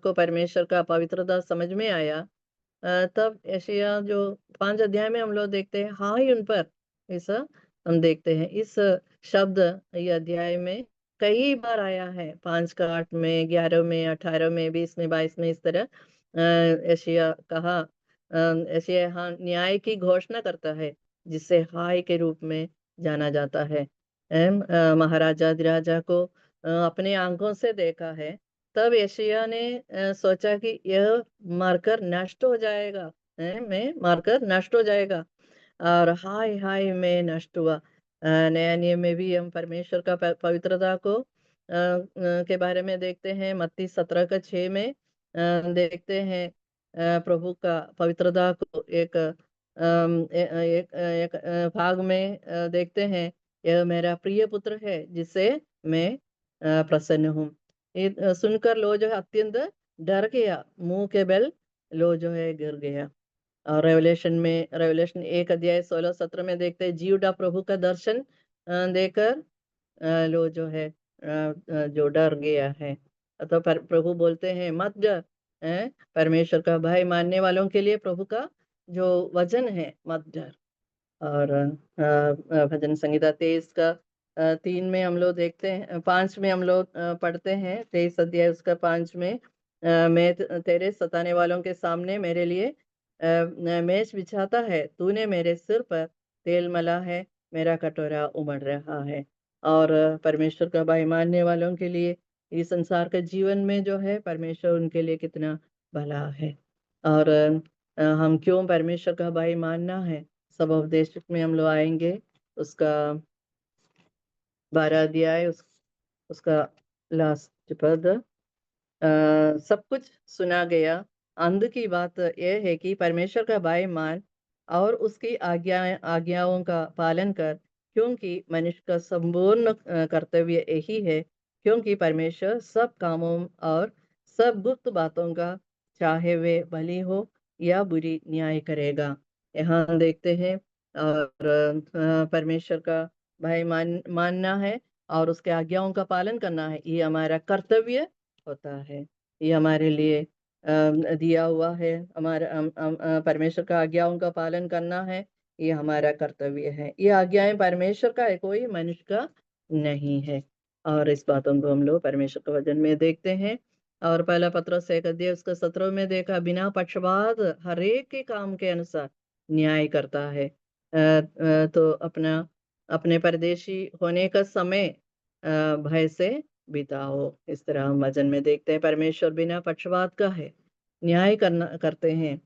S5: को परमेश्वर का पवित्रता समझ में आया, तब एशिया जो 5 अध्याय में हम लोग देखते हैं, हाय उन पर, ऐसा हम देखते हैं। इस शब्द ये अध्याय में कई बार आया है, 5 का 8 में, 11 में, 18 में, 20 में, 22 में, इस तरह एशिया कहा। एशिया यहाँ न्याय की घोषणा करता है, जिसे हाय के रूप में जाना जाता है। महाराजा अधिराजा को अपने आंखों से देखा है। तब यशायाह ने सोचा कि यह मारकर नष्ट हो जाएगा, मैं मारकर नष्ट हो जाएगा, और हाय हाय मैं नष्ट हुआ। नया नियम में भी हम परमेश्वर का पवित्रता को के बारे में देखते हैं। मत्ती 17:6 में देखते हैं प्रभु का पवित्रता को एक भाग में देखते हैं, यह मेरा प्रिय पुत्र है जिससे मैं प्रसन्न हूँ। ये सुनकर लो जो है अत्यंत डर गया, मुंह के बल लो जो है गिर गया। और रेवलेशन 1 अध्याय 16-17 में देखते हैं, जीवड़ा प्रभु का दर्शन देकर लो जो है जो डर गया है। तो प्रभु बोलते हैं मत डर, परमेश्वर का भय मानने वालों के लिए प्रभु का जो वचन है, मत डर। और भजन संहिता 23 का 3 में हम लोग देखते हैं, 5 में हम लोग पढ़ते हैं, 23 अध्याय उसका 5 में, मैं तेरे सताने वालों के सामने मेरे लिए मेज बिछाता है, तूने मेरे सिर पर तेल मला है, मेरा कटोरा उमड़ रहा है। और परमेश्वर का भय मानने वालों के लिए इस संसार के जीवन में जो है परमेश्वर उनके लिए कितना भला है। और हम क्यों परमेश्वर का भय मानना है, सब उपदेश में हम लोग आएंगे, उसका 12 अध्याय उसका लास्ट पद। सब कुछ सुना गया। अंत की बात यह है कि परमेश्वर का भय मान और उसकी आज्ञाओं का पालन कर, क्योंकि मनुष्य का संपूर्ण कर्तव्य यही है, क्योंकि परमेश्वर सब कामों और सब गुप्त बातों का, चाहे वे भली हो या बुरी, न्याय करेगा। यहाँ हम देखते हैं और परमेश्वर का भय मानना है और उसके आज्ञाओं का पालन करना है, ये हमारा कर्तव्य होता है। ये हमारे लिए दिया हुआ है। हमारा परमेश्वर का आज्ञाओं का पालन करना है, ये हमारा कर्तव्य है। ये आज्ञाएं परमेश्वर का है, कोई मनुष्य का नहीं है। और इस बातों को हम लोग परमेश्वर के वचन में देखते हैं। और पहला पत्रस 1 उसका 17 में देखा, बिना पक्षपात हर एक के काम के अनुसार न्याय करता है। तो अपने परदेशी होने का समय भय से बिताओ। इस तरह हम वचन में देखते हैं परमेश्वर बिना पक्षपात का है, न्याय करते हैं।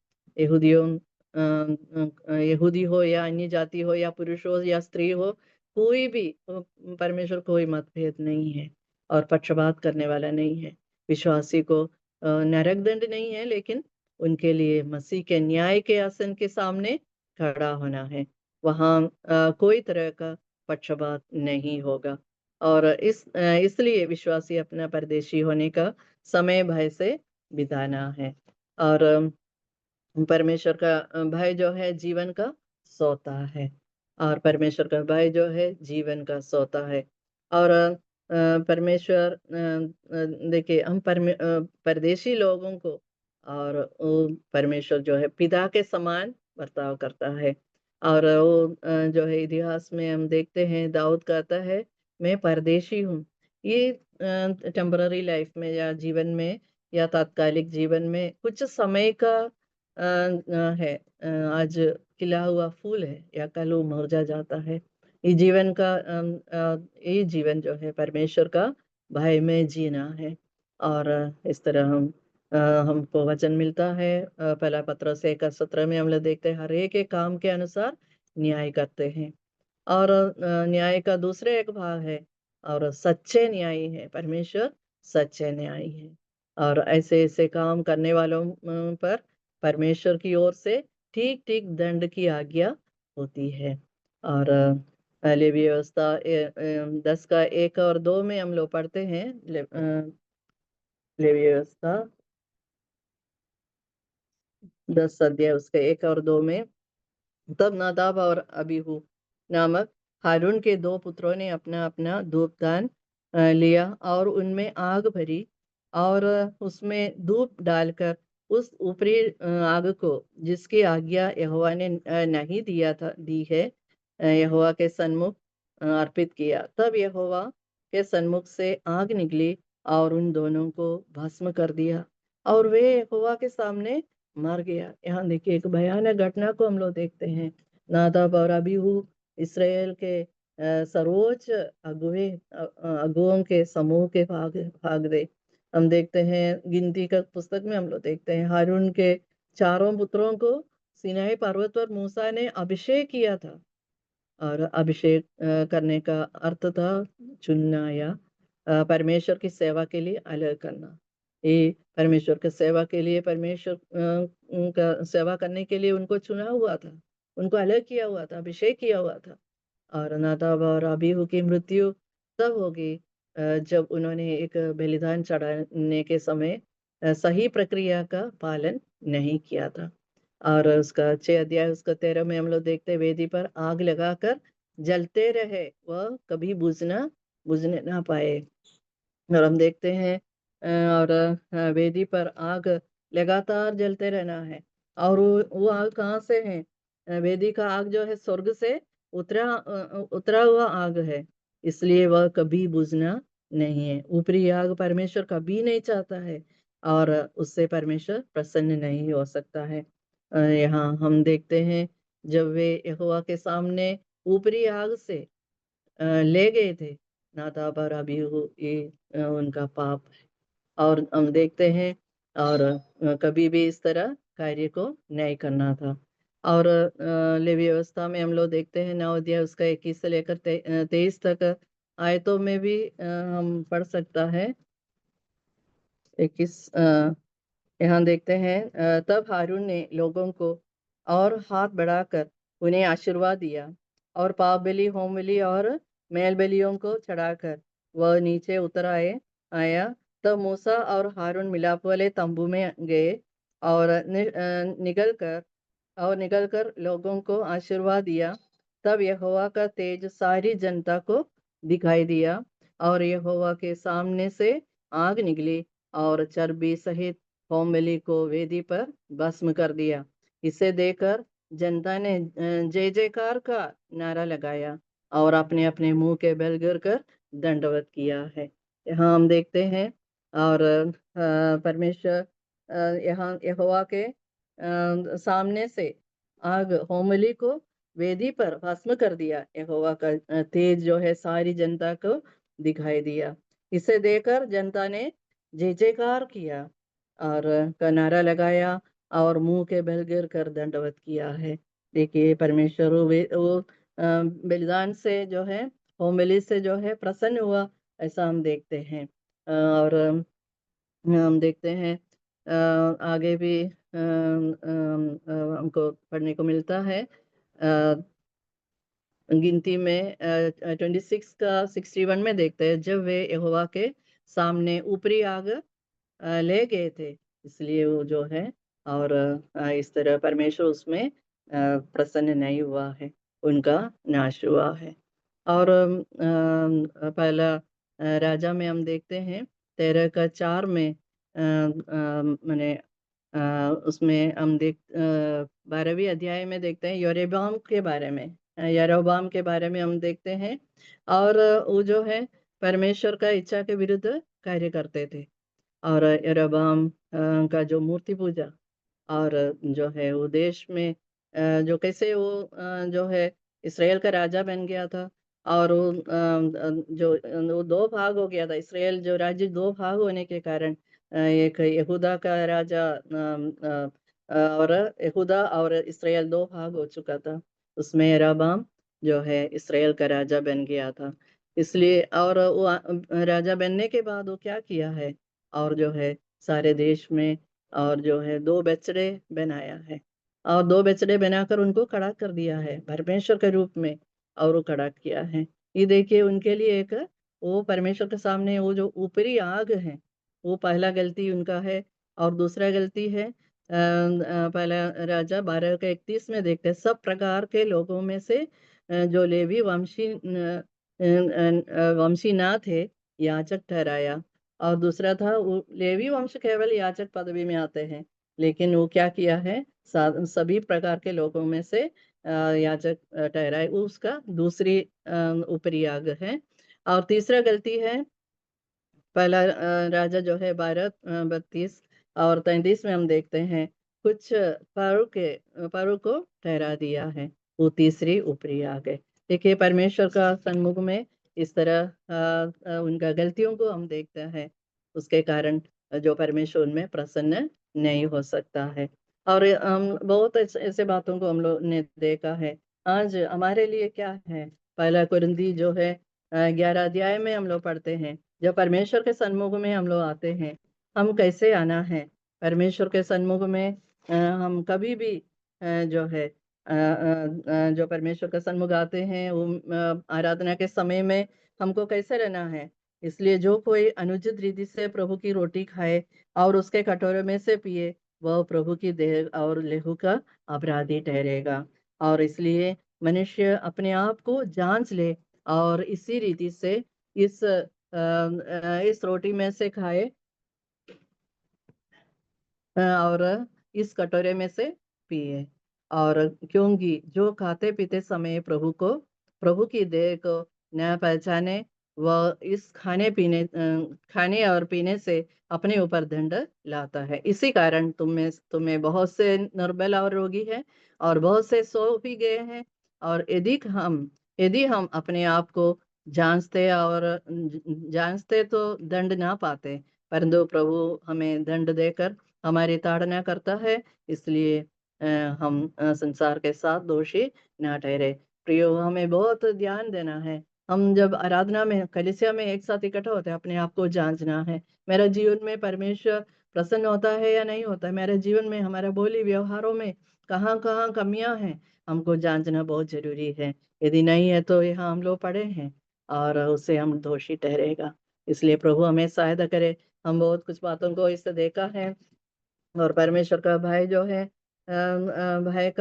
S5: यहूदी हो या अन्य जाति हो या पुरुष हो या स्त्री हो, कोई भी परमेश्वर कोई मतभेद नहीं है और पक्षपात करने वाला नहीं है। विश्वासी को नरक दंड नहीं है, लेकिन उनके लिए मसीह के न्याय के आसन के सामने खड़ा होना है। वहां कोई तरह का पक्षपात नहीं होगा। और इसलिए विश्वासी अपना परदेशी होने का समय भय से बिताना है। और परमेश्वर का भय जो है जीवन का सोता है, और परमेश्वर का भय जो है जीवन का सोता है। और परमेश्वर देखिए, हम परदेशी लोगों को, और वो परमेश्वर जो है पिता के समान बर्ताव करता है। और वो जो है इतिहास में हम देखते हैं, दाऊद कहता है मैं परदेशी हूँ। ये टेम्पररी लाइफ में या जीवन में या तात्कालिक जीवन में कुछ समय का है। आज खिला हुआ फूल है या कल वो मुरझा जाता है। ये जीवन का ये जीवन जो है परमेश्वर का भय में जीना है। और इस तरह हमको वचन मिलता है। पहला पत्रस 1:17 में हम लोग देखते हैं हर एक के काम के अनुसार न्याय करते हैं। और न्याय का दूसरे एक भाग है, और सच्चे न्यायी है। परमेश्वर सच्चे न्यायी है, और ऐसे ऐसे काम करने वालों पर परमेश्वर की ओर से ठीक ठीक दंड की आज्ञा होती है। और लेवी व्यवस्था 10 का 1 और 2 में हम लोग पढ़ते हैं। लेवी व्यवस्था 10 अध्याय उसके 1 और 2 में, तब नादाब और अबीहू नामक हारून के 2 पुत्रों ने अपना अपना धूपदान लिया और उनमें आग भरी और उसमें धूप डालकर उस ऊपरी आग को, जिसकी आज्ञा यहोवा ने नहीं दी है, यहोवा के सन्मुख अर्पित किया। तब यहोवा के सन्मुख से आग निकली और उन दोनों को भस्म कर दिया, और वे यहोवा के सामने मर गया। यहाँ देखिए एक भयानक घटना को हम लोग देखते हैं। नादाब और अबीहू इसराइल के सर्वोच्च अगुओं के समूह के भाग दे। हम देखते हैं गिनती का पुस्तक में हम लोग देखते हैं हारून के 4 पुत्रों को सीनाई पर्वत पर मूसा ने अभिषेक किया था। और अभिषेक करने का अर्थ था चुनना या परमेश्वर की सेवा के लिए अलग करना। ये परमेश्वर की सेवा के लिए, परमेश्वर का सेवा करने के लिए उनको चुना हुआ था, उनको अलग किया हुआ था, अभिषेक किया हुआ था। और नादाब और अबीहू की मृत्यु तब होगी जब उन्होंने एक बलिदान चढ़ाने के समय सही प्रक्रिया का पालन नहीं किया था। और उसका 6 अध्याय उसका 13 में हम लोग देखते हैं, वेदी पर आग लगाकर जलते रहे, वह कभी बुझने ना पाए। और हम देखते हैं और वेदी पर आग लगातार जलते रहना है। और वो आग कहाँ से है? वेदी का आग जो है स्वर्ग से उतरा हुआ आग है, इसलिए वह कभी बुझना नहीं है। ऊपरी आग परमेश्वर कभी नहीं चाहता है, और उससे परमेश्वर प्रसन्न नहीं हो सकता है। यहाँ हम देखते हैं जब वे यहोवा के सामने ऊपरी आग से ले गए थे नादाब और अबीहू, ये उनका पाप है। और हम देखते हैं और कभी भी इस तरह कार्य को नहीं करना था। और लेवी व्यवस्था में हम लोग देखते हैं 9 अध्याय उसका 21 से लेकर 23 तक आयतों में भी हम पढ़ सकता है। 21 यहाँ देखते हैं तब हारून ने लोगों को और हाथ बढ़ाकर उन्हें आशीर्वाद दिया और पाप बलि, होम बलि और मेल बलियों को चढ़ाकर वह नीचे उतर आया। तब मूसा और हारून मिलाप वाले तंबू में गए और निकल कर लोगों को आशीर्वाद दिया। तब यहोवा का तेज सारी जनता को दिखाई दिया और यहोवा के सामने से आग निकली और चर्बी सहित होम बलि को वेदी पर भस्म कर दिया। इसे देखकर जनता ने जय जयकार का नारा लगाया और अपने अपने मुंह के बल गिर कर दंडवत किया है। यहाँ हम देखते हैं और परमेश्वर यहाँ यहोवा के सामने से आग होमबलि को वेदी पर भस्म कर दिया। यहोवा का तेज जो है सारी जनता को दिखाई दिया। इसे देखकर जनता ने जय जयकार किया और का नारा लगाया और मुंह के बल गिर कर दंडवत किया है। देखिए परमेश्वर वो बलिदान से जो है होमबलि से जो है प्रसन्न हुआ, ऐसा हम देखते हैं। और हम देखते हैं आगे भी हमको पढ़ने को मिलता है गिनती में 26 का 61 में देखते हैं, जब वे यहोवा के सामने ऊपरी आग ले गए थे, इसलिए वो जो है और इस तरह परमेश्वर उसमें प्रसन्न नहीं हुआ है, उनका नाश हुआ है। और पहला राजा में हम देखते हैं 13 का 4 में मैंने उसमें हम 12वीं अध्याय में देखते हैं यरोबाम के बारे में। यरोबाम के बारे में हम देखते हैं और वो जो है परमेश्वर का इच्छा के विरुद्ध कार्य करते थे। और यरोबाम का जो मूर्ति पूजा और जो है वो देश में जो कैसे वो जो है इसराइल का राजा बन गया था और वो जो वो 2 भाग हो गया था। इसराइल जो राज्य 2 भाग होने के कारण एक यहूदा का राजा और यहूदा और इसराइल 2 भाग हो चुका था। उसमें यरोबाम जो है इसराइल का राजा बन गया था। इसलिए और वो राजा बनने के बाद वो क्या किया है और जो है सारे देश में और जो है 2 बछड़े बनाया है और 2 बछड़े बनाकर उनको खड़ा कर दिया है परमेश्वर के रूप में और वो खड़ा किया है। ये देखिए उनके लिए एक वो परमेश्वर के सामने वो जो ऊपरी आग है, वो पहला गलती उनका है। और दूसरा गलती है पहला राजा 12 का 31 में देखते हैं, सब प्रकार के लोगों में से जो लेवी वंशी ना थे याजक ठहराया। और दूसरा था वो लेवी वंश केवल याजक पदवी में आते हैं, लेकिन वो क्या किया है सभी प्रकार के लोगों में से याजक ठहराए, वो उसका दूसरी ऊपरी आग है। और तीसरा गलती है पहला राजा जो है 12:32 और 33 में हम देखते हैं कुछ परों को ठहरा दिया है, वो तीसरी ऊपरी आग है। देखिए परमेश्वर का सन्मुख में इस तरह उनका गलतियों को हम देखते हैं, उसके कारण जो परमेश्वर उनमें प्रसन्न नहीं हो सकता है। और हम बहुत ऐसे बातों को हम लोग ने देखा है। आज हमारे लिए क्या है, पहला कुरिन्थी जो है 11 अध्याय में हम लोग पढ़ते हैं, जब परमेश्वर के सन्मुख में हम लोग आते हैं, हम कैसे आना है परमेश्वर के सन्मुख में। हम कभी भी जो है जो परमेश्वर के सन्मुख आते हैं वो आराधना के समय में हमको कैसे रहना है। इसलिए जो कोई अनुचित रीति से प्रभु की रोटी खाए और उसके कटोरे में से पिए, वह प्रभु की देह और लहू का अपराधी ठहरेगा। और इसलिए मनुष्य अपने आप को जांच ले और इसी रीति से इस रोटी में से खाए और इस कटोरे में से पिए। और क्योंकि जो खाते पीते समय प्रभु की देह को न पहचाने, वह इस खाने और पीने से अपने ऊपर दंड लाता है। इसी कारण तुम्हें बहुत से निर्बल और रोगी हैं और बहुत से सो भी गए हैं। और यदि हम अपने आप को जांचते तो दंड ना पाते, परंतु प्रभु हमें दंड देकर हमारी ताड़ना करता है। इसलिए हम संसार के साथ दोषी ना ठहरे। प्रियो, हमें बहुत ध्यान देना है। हम जब आराधना में कलीसिया में एक साथ इकट्ठा होते हैं, अपने आप को जांचना है, मेरा जीवन में परमेश्वर प्रसन्न होता है या नहीं होता है, मेरे जीवन में हमारे बोली व्यवहारों में कहाँ कहाँ कमियां हैं, हमको जांचना बहुत जरूरी है। यदि नहीं है तो यहाँ हम लोग पड़े हैं और उससे हम दोषी ठहरेगा। इसलिए प्रभु हमें सहायता करे। हम बहुत कुछ बातों को इससे देखा है और परमेश्वर का भय जो है भय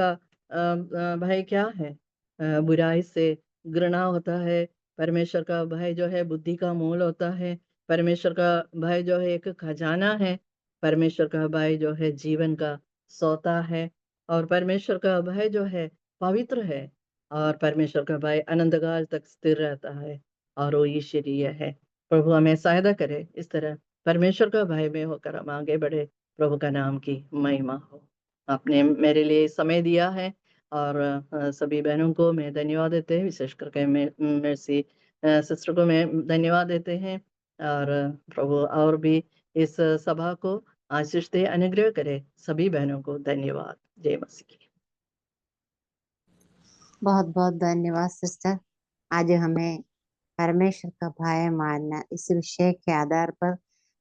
S5: क्या है? बुराई से घृणा होता है। परमेश्वर का भय जो है बुद्धि का मूल होता है। परमेश्वर का भय जो है एक खजाना है। परमेश्वर का भय जो है जीवन का सोता है और परमेश्वर का भय जो है पवित्र है और परमेश्वर का भय अनंतकाल तक स्थिर रहता है और वो ईश्वरीय है। प्रभु हमें सहायता करे इस तरह परमेश्वर का भय में होकर हम आगे बढ़े। प्रभु का नाम की महिमा हो। आपने मेरे लिए समय दिया है और सभी बहनों को मैं धन्यवाद देते हैं, विशेष करके मेर्सी सिस्टर को मैं धन्यवाद देते हैं और प्रभु और भी इस सभा को आशीष दे, अनुग्रह करे। सभी बहनों को धन्यवाद। जय मसीह की।
S1: बहुत बहुत धन्यवाद सिस्टर। आज हमें परमेश्वर का भय मानना इस विषय के आधार पर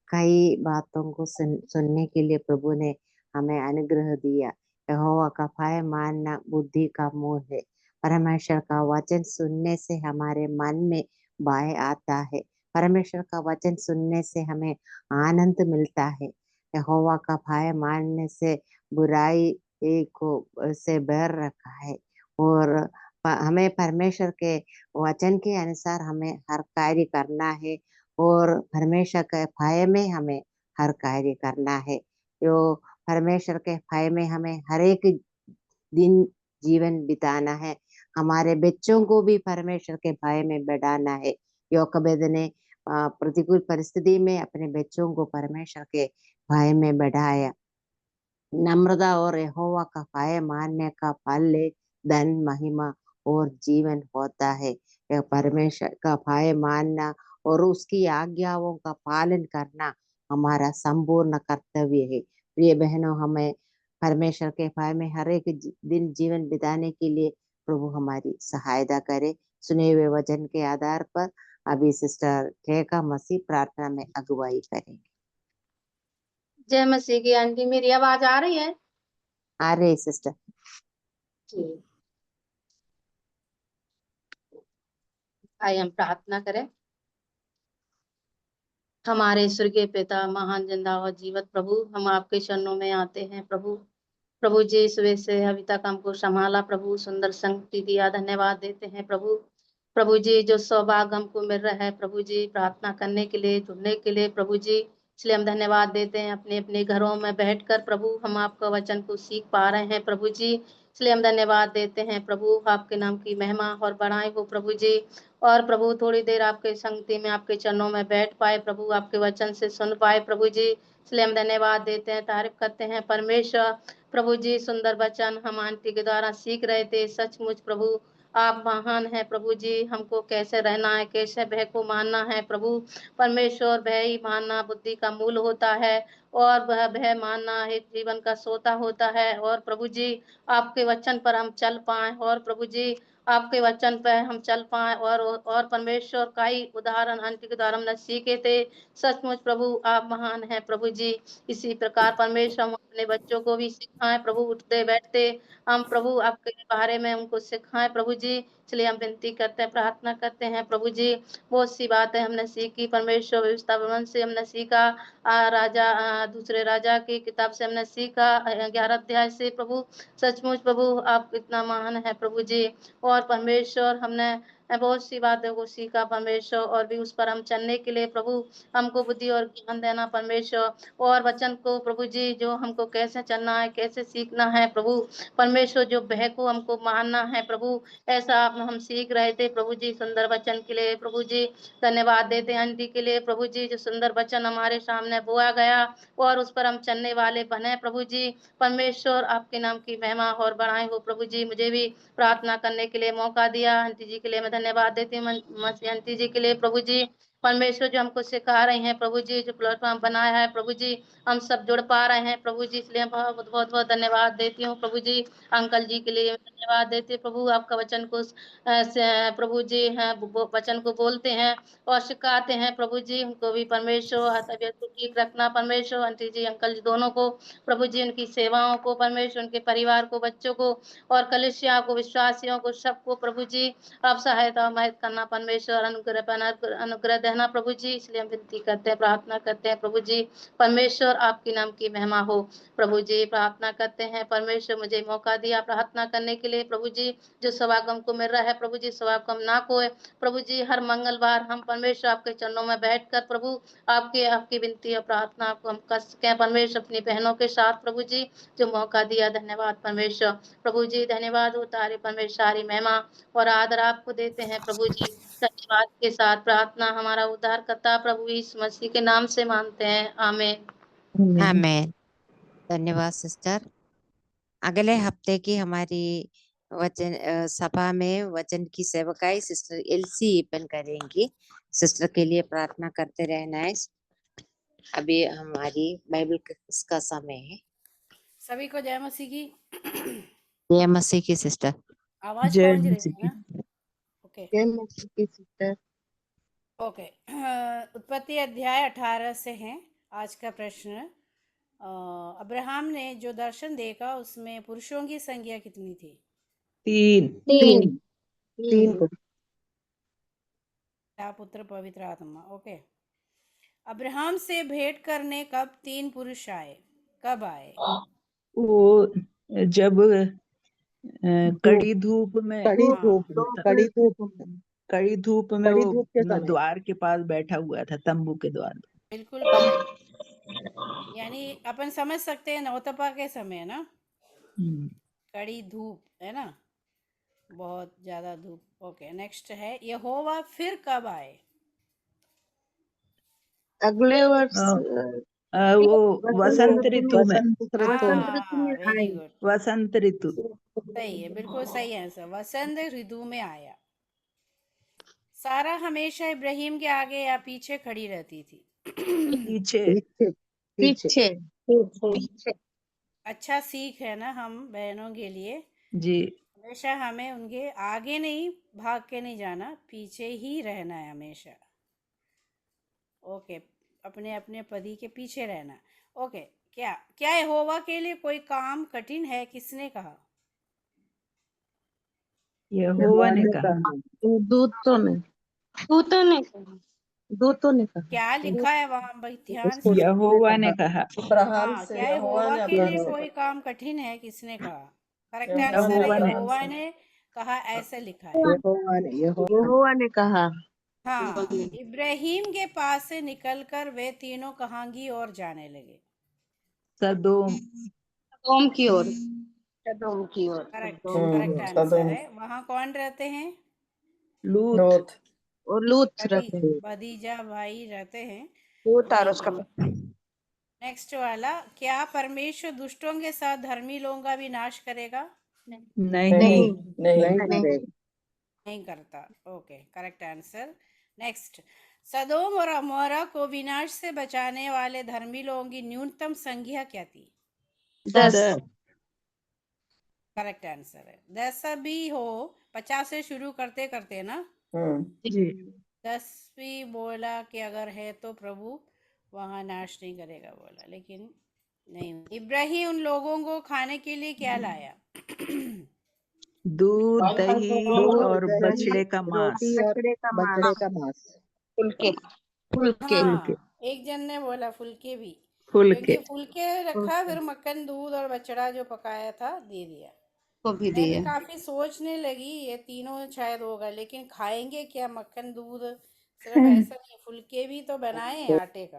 S1: कई बातों को सुनने के लिए प्रभु ने हमें अनुग्रह दिया। यहोवा का भय मानना बुद्धि का मूल है। परमेश्वर का वचन सुनने से हमारे मन में भय आता है। परमेश्वर का वचन सुनने से हमें आनंद मिलता है। यहोवा का भय मानने से बुराई को से बैर रखा है और हमें परमेश्वर के वचन के अनुसार हमें हर कार्य करना है और परमेश्वर के भय में हमें हर कार्य करना है। जो परमेश्वर के भय में हमें हर एक दिन जीवन बिताना है। हमारे बच्चों को भी परमेश्वर के भय में बढ़ाना है। योकेबेद ने प्रतिकूल परिस्थिति में अपने बच्चों को परमेश्वर के भय में बढ़ाया। नम्रता और यहोवा का भय मानने का फल धन, महिमा और जीवन होता है। यह परमेश्वर का भय मानना और उसकी आज्ञाओं का पालन करना हमारा संपूर्ण कर्तव्य है। प्रिय बहनों, हमें परमेश्वर के भय में हर एक दिन जीवन बिताने के लिए प्रभु हमारी सहायता करे। सुने हुए वचन के आधार पर अभी सिस्टर ठेका मसीह प्रार्थना में अगुवाई करेंगे।
S6: जय मसीह की। आंटी, मेरी आवाज आ रही है?
S1: आ रही सिस्टर।
S6: आइए हम प्रार्थना करें। हमारे स्वर्गीय पिता, महान जिंदा और जीवित प्रभु, हम आपके चरणों में आते हैं प्रभु। प्रभु जी, सुबह से अभी तक हमको संभाला प्रभु, सुंदर संगति दिया, धन्यवाद देते हैं प्रभु। प्रभु जी, जो सौभाग्य हमको मिल रहा है प्रभु जी प्रार्थना करने के लिए, जुड़ने के लिए प्रभु जी, इसलिए हम धन्यवाद देते हैं। अपने अपने घरों में बैठकर प्रभु हम आपका वचन को सीख पा रहे हैं प्रभु जी, इसलिए हम धन्यवाद देते हैं प्रभु। आपके नाम की महिमा और बढ़ाई हो प्रभु जी। और प्रभु थोड़ी देर आपके संगति में, आपके चरणों में बैठ पाए प्रभु, आपके वचन से सुन पाए प्रभु जी, इसलिए हम धन्यवाद देते हैं, तारीफ करते हैं परमेश्वर। प्रभु जी, सुंदर वचन हम आंटी के द्वारा सीख रहे थे। सचमुच प्रभु आप महान है प्रभु जी। हमको कैसे रहना है, कैसे भय को मानना है प्रभु। परमेश्वर, भय ही मानना बुद्धि का मूल होता है और वह भय मानना एक जीवन का सोता होता है। और प्रभु जी, आपके वचन पर हम चल पाए और प्रभु जी आपके वचन पर हम चल पाए और परमेश्वर का ही उदाहरण आंटी के द्वारा हमने सीखे थे। सचमुच प्रभु आप महान है प्रभु जी। इसी प्रकार परमेश्वर हम अपने बच्चों को भी सिखाएं प्रभु, उठते बैठते हम प्रभु आपके बारे में उनको सिखाएं प्रभु जी, इसलिए हम विनती करते हैं, प्रार्थना करते हैं प्रभु जी। बहुत सी बातें हमने सीखी परमेश्वर, व्यवस्था भवन से हमने सीखा, दूसरे राजा की किताब से हमने सीखा, 11 अध्याय से प्रभु। सचमुच प्रभु आप इतना महान है प्रभु जी। और परमेश्वर हमने बहुत सी बातों को सीखा परमेश्वर, और भी उस पर हम चलने के लिए प्रभु हमको बुद्धि और ज्ञान देना परमेश्वर। और वचन को प्रभु जी जो हमको कैसे चलना है, कैसे सीखना है प्रभु परमेश्वर, जो भय को हमको मानना है प्रभु, ऐसा आप हम सीख रहे थे प्रभु जी। सुंदर वचन के लिए प्रभु जी धन्यवाद देते हैं। आंटी के लिए प्रभु जी, जो सुंदर वचन हमारे सामने बोया गया और उस पर हम चलने वाले बने प्रभु जी। परमेश्वर आपके नाम की महिमा और बढ़ाई हो प्रभु जी। मुझे भी प्रार्थना करने के लिए मौका दिया, आंटी जी के लिए मैं धन्यवाद देती हूँ। आंटी जी के लिए प्रभु जी परमेश्वर जो हमको सिखा रहे हैं प्रभु जी, जो प्लेटफॉर्म बनाया है प्रभु जी, हम सब जुड़ पा रहे हैं प्रभु जी, इसलिए बहुत बहुत बहुत धन्यवाद देती हूँ प्रभु जी। अंकल जी के लिए धन्यवाद देती हूँ प्रभु, आपका वचन को प्रभु जी हैं वचन को बोलते हैं और सिखाते हैं प्रभु जी। उनको भी परमेश्वर तबियत को ठीक रखना परमेश्वर, आंटी जी अंकल जी दोनों को प्रभु जी, उनकी सेवाओं को परमेश्वर, उनके परिवार को, बच्चों को और कलिसिया को, विश्वासियों को, सबको प्रभु जी आप सहायता मदद करना परमेश्वर, अनुग्रह देना प्रभु जी। इसलिए हम विनती करते हैं, प्रार्थना करते हैं प्रभु जी, परमेश्वर आपके नाम की महिमा हो प्रभु जी। प्रार्थना करते हैं परमेश्वर, मुझे मौका दिया प्रार्थना करने के लिए प्रभु जी, जो सभागम को मिल रहा है प्रभु जी, सभागम ना कोई प्रभु जी, हर मंगलवार हम परमेश्वर आपके चरणों में बैठकर प्रभु आपकी विनती और प्रार्थना को हम कर सकें परमेश्वर, अपनी बहनों के साथ प्रभु जी, जो मौका दिया धन्यवाद परमेश्वर प्रभु जी। धन्यवाद हो तारे परमेश्वर, सारी महिमा और आदर आपको देते हैं प्रभु जी। धन्यवाद के साथ प्रार्थना हमारा उद्धारकर्ता प्रभु यीशु मसीह के नाम से मानते हैं, आमीन।
S1: आमीन। धन्यवाद सिस्टर। अगले हफ्ते की हमारी वचन सभा में वचन की सेवकाई सिस्टर एलसी एपन करेंगी। सिस्टर के लिए प्रार्थना करते रहना है। अभी हमारी बाइबल का समय है।
S7: सभी को जय मसीह की।
S1: जय मसीह की सिस्टर।
S7: आवाज
S3: जय
S7: पहुंच रही
S3: मसीह
S7: है ना? ओके
S3: जय मसीह की सिस्टर।
S7: ओके। उत्पत्ति अध्याय 18 से है आज का प्रश्न। अब्राहम ने जो दर्शन देखा उसमें पुरुषों की संख्या कितनी थी?
S3: तीन
S7: पिता पुत्र पवित्र आत्मा। ओके। अब्राहम से भेंट करने कब 3 पुरुष आए? कब आए?
S8: वो जब कड़ी धूप में वो
S3: के समय
S8: द्वार के पास बैठा हुआ था, तंबू के द्वार पे।
S7: बिल्कुल करेक्ट। यानी अपन समझ सकते हैं नौतपा के समय ना, कड़ी धूप है ना, बहुत ज्यादा धूप। ओके नेक्स्ट है, यहोवा फिर कब आए?
S3: अगले वर्ष
S8: वो वसंत ऋतु में।
S7: वेरी गुड,
S8: वसंत ऋतु
S7: सही है, बिल्कुल सही आंसर, वसंत ऋतु में आया। सारा हमेशा इब्राहिम के आगे या पीछे खड़ी रहती थी?
S8: पीछे।
S7: अच्छा सीख है ना हम बहनों के लिए
S8: जी।
S7: हमेशा हमें उनके आगे नहीं भाग के नहीं जाना, पीछे ही रहना है हमेशा। ओके, अपने अपने पति के पीछे रहना। ओके, क्या यहोवा के लिए कोई काम कठिन है? किसने कहा?
S8: यहोवा ने कहा।
S3: दूतों ने कहा।
S7: क्या लिखा है वहां भाई, ध्यान से?
S8: यहोवा ने कहा।
S7: क्या यहोवा के लिए कोई काम कठिन है? किसने कहा? करेक्ट आंसर है यहोवा ने कहा, ऐसे लिखा है।
S3: यहोवा ने कहा।
S7: हाँ, इब्राहिम के पास से निकलकर वे तीनों कहाँ की ओर जाने लगे?
S6: सदोम की ओर।
S7: करेक्ट आंसर है। वहाँ कौन रहते हैं?
S8: लूत
S3: और लूत रहते हैं।
S7: भतीजा भाई रहते हैं।
S6: लूत और उसका
S7: नेक्स्ट वाला, क्या परमेश्वर दुष्टों के साथ धर्मी लोगों का भी नाश करेगा? नहीं करता। Okay, correct answer. नेक्स्ट, सदोम और अमोरा को विनाश से बचाने वाले धर्मी लोगों की न्यूनतम संख्या क्या थी?
S3: 10।
S7: करेक्ट आंसर है। 10 भी हो, 50 से शुरू करते करते ना
S8: जी।
S7: 10 भी बोला कि अगर है तो प्रभु वहां नाश नहीं करेगा बोला, लेकिन नहीं। इब्राहिम उन लोगों को खाने के लिए क्या लाया?
S8: दूध, दही और बछड़े का मांस।
S7: हाँ, एक जन ने बोला फुलके भी,
S8: फुलके
S7: क्योंकि फुलके रखा, फिर मक्खन दूध और बछड़ा जो पकाया था दे दिया। मैं भी काफी सोचने लगी ये तीनों शायद होगा, लेकिन खाएंगे क्या मक्खन दूध? सिर्फ ऐसा नहीं, फुलके भी तो बनाए हैं आटे का।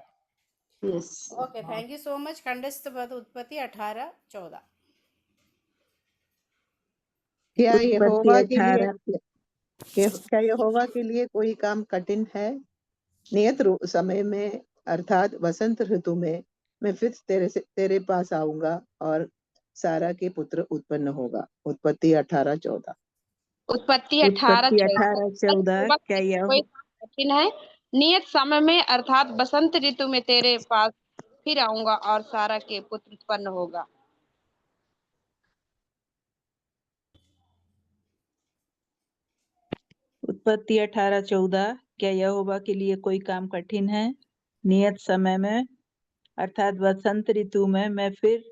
S7: Okay, thank you so much. खंडस्थ पद उत्पत्ति 18:14।
S3: क्या यहोवा के लिए कोई काम कठिन है? नियत समय में अर्थात वसंत ऋतु में मैं फिर तेरे पास आऊंगा और सारा के पुत्र उत्पन्न होगा। उत्पत्ति 18:14।
S6: उत्पत्ति 18:14।
S8: क्या यह
S6: कोई कठिन है?
S9: नियत समय में अर्थात बसंत ऋतु में तेरे पास फिर आऊंगा और सारा के पुत्र उत्पन्न होगा।
S8: उत्पत्ति 18:14। क्या यहोवा के लिए कोई काम कठिन है? नियत समय में अर्थात वसंत ऋतु में मैं फिर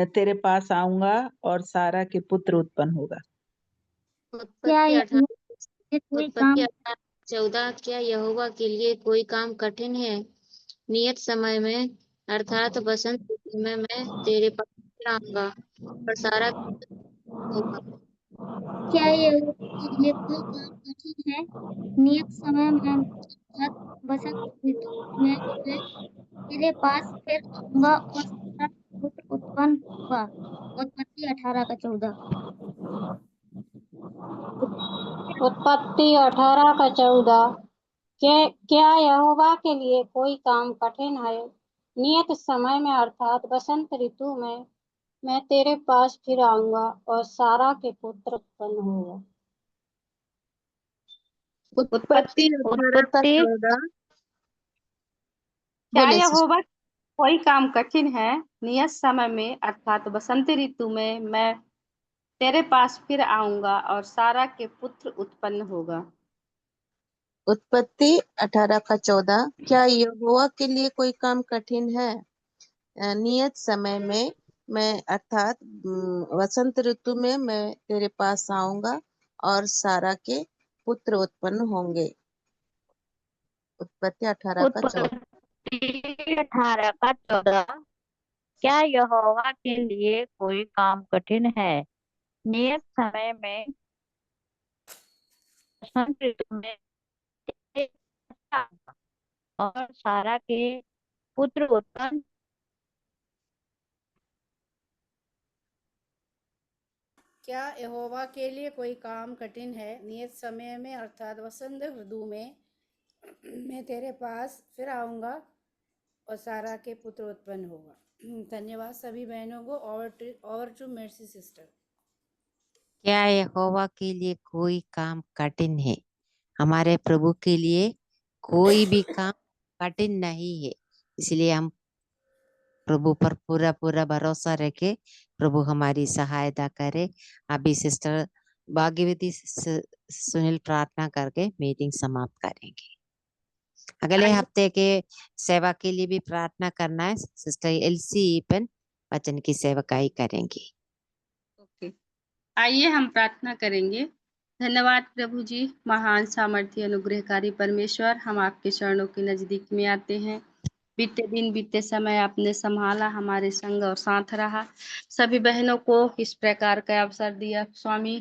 S8: तेरे पास आऊंगा और सारा के पुत्र उत्पन्न होगा।
S6: उत्पत्ति 18:14। क्या यहोवा के लिए कोई काम कठिन है? नियत समय में अर्थात बसंत ऋतु में मैं तेरे पास फिर आऊंगा और सारा होगा।
S10: क्या यहोवा के लिए कोई काम कठिन है? नियत समय में अर्थात बसंत ऋतु में मैं तेरे पास फिर आऊंगा और सारा पुत्र उत्पन्न होगा। उत्पत्ति 18:14।
S11: उत्पत्ति 18:14। क्या यहोवा के लिए कोई काम कठिन है? नियत समय में अर्थात बसंत ऋतु में मैं तेरे पास फिर आऊंगा और सारा के पुत्र उत्पन्न होगा।
S5: उत्पत्ति 18:14।
S11: क्या यहोवा कोई काम कठिन है? नियत समय में अर्थात बसंत ऋतु में मैं तेरे पास फिर आऊंगा और सारा के पुत्र उत्पन्न होगा।
S1: उत्पत्ति 18:14। क्या यहोवा के लिए कोई काम कठिन है? नियत समय में मैं अर्थात वसंत ऋतु में मैं तेरे पास आऊंगा और सारा के पुत्र उत्पन्न होंगे। उत्पत्ति 18:14।
S12: 18:14। क्या यहोवा के लिए कोई काम कठिन है? नियत समय में बसंत ऋतु में और सारा के पुत्र उत्पन्न।
S7: क्या यहोवा के लिए कोई काम कठिन है? नियत समय में अर्थात वसंत ऋतु में मैं तेरे पास फिर आऊंगा और सारा के पुत्र उत्पन्न होगा। धन्यवाद सभी बहनों को। Over to Mercy sister.
S1: क्या यहोवा के लिए कोई काम कठिन है? हमारे प्रभु के लिए कोई भी काम कठिन नहीं है, इसलिए हम प्रभु पर पूरा पूरा भरोसा रखे, प्रभु हमारी सहायता करे। अभी सिस्टर भाग्यवती सुनील प्रार्थना करके मीटिंग समाप्त करेंगे। अगले हफ्ते के सेवा के लिए भी प्रार्थना करना है। सिस्टर एलसी ईपन वचन की सेवकाई करेंगी।
S2: ओके, आइए हम प्रार्थना करेंगे। धन्यवाद प्रभु जी, महान सामर्थ्य अनुग्रहकारी परमेश्वर, हम आपके चरणों के नजदीक में आते हैं। बीते दिन बीते समय आपने संभाला, हमारे संग और साथ रहा। सभी बहनों को इस प्रकार का अवसर दिया स्वामी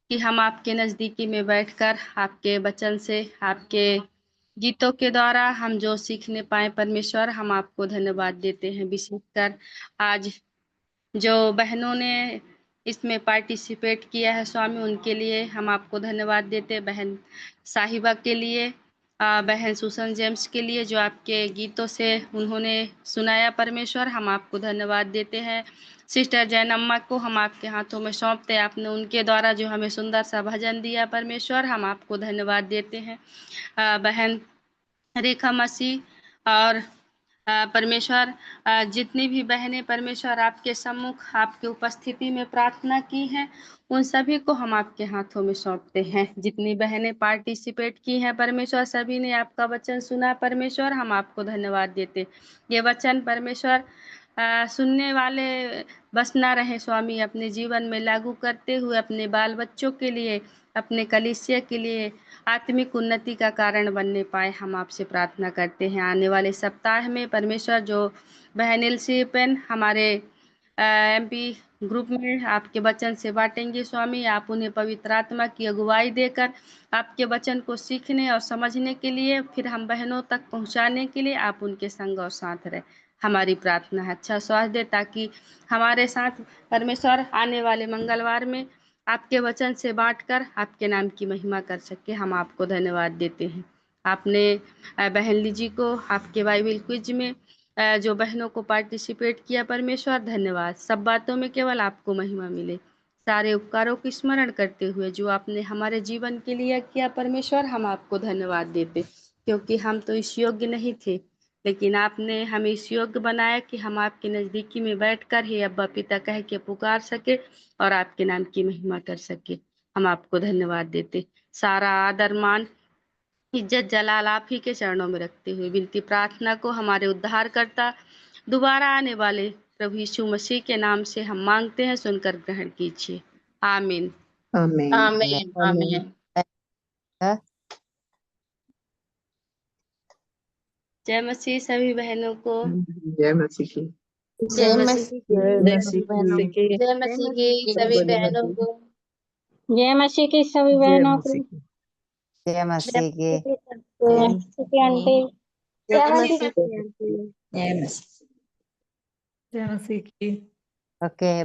S2: कि हम आपके नजदीकी में बैठकर आपके वचन से, आपके गीतों के द्वारा हम जो सीखने पाए परमेश्वर, हम आपको धन्यवाद देते हैं। विशेषकर आज जो बहनों ने इसमें पार्टिसिपेट किया है स्वामी, उनके लिए हम आपको धन्यवाद देते हैं। बहन साहिबा के लिए, बहन सुसन जेम्स के लिए, जो आपके गीतों से उन्होंने सुनाया परमेश्वर, हम आपको धन्यवाद देते हैं। सिस्टर जैनम्मा को हम आपके हाथों में सौंपते हैं, आपने उनके द्वारा जो हमें सुंदर सा भजन दिया परमेश्वर, हम आपको धन्यवाद देते हैं। बहन रेखा मसीह और परमेश्वर जितनी भी बहनें परमेश्वर आपके सम्मुख आपके उपस्थिति में प्रार्थना की हैं, उन सभी को हम आपके हाथों में सौंपते हैं। जितनी बहनें पार्टिसिपेट की हैं परमेश्वर, सभी ने आपका वचन सुना परमेश्वर, हम आपको धन्यवाद देते। ये वचन परमेश्वर सुनने वाले बस ना रहे स्वामी, अपने जीवन में लागू करते हुए अपने बाल बच्चों के लिए, अपने कलीसिया के लिए आत्मिक उन्नति का कारण बनने पाए, हम आपसे प्रार्थना करते हैं। आने वाले सप्ताह में परमेश्वर जो बहन एलसी पेन हमारे एमपी ग्रुप में आपके वचन से बांटेंगे स्वामी, आप उन्हें पवित्र आत्मा की अगुवाई देकर आपके वचन को सीखने और समझने के लिए, फिर हम बहनों तक पहुंचाने के लिए आप उनके संग और साथ रहे। हमारी प्रार्थना है, अच्छा स्वास्थ्य दे, ताकि हमारे साथ परमेश्वर आने वाले मंगलवार में आपके वचन से बांटकर आपके नाम की महिमा कर सके। हम आपको धन्यवाद देते हैं। आपने बहन लीजी को आपके बाइबल क्विज में जो बहनों को पार्टिसिपेट किया परमेश्वर, धन्यवाद। सब बातों में केवल आपको महिमा मिले। सारे उपकारों को स्मरण करते हुए जो आपने हमारे जीवन के लिए किया परमेश्वर, हम आपको धन्यवाद देते।
S13: क्योंकि हम तो इस योग्य नहीं थे, लेकिन आपने हमें इस योग्य बनाया कि हम आपके नजदीकी में बैठकर ही अब्बा पिता कह के पुकार सके और आपके नाम की महिमा कर सके। हम आपको धन्यवाद देते। सारा आदर मान इज्जत जलाल आप ही के चरणों में रखते हुए विनती प्रार्थना को हमारे उद्धारकर्ता दोबारा आने वाले प्रभु यीशु मसीह के नाम से हम मांगते हैं, सुनकर ग्रहण कीजिए। आमीन।
S3: आमीन।
S6: आमीन आमीन।
S13: जय मसीह सभी बहनों को।
S3: जय मसीह की।
S6: जय मसीह
S5: जय मसीह की।
S6: जय मसीह की सभी बहनों को।
S11: जय मसीह की सभी
S5: जय
S11: बहनों को।
S5: मसीह की।
S1: जय मसीह की।
S11: जय मसीह की आंटी।
S6: जय मसीह की।
S1: जय मसीह की।
S5: जय मसीह की।
S1: ओके।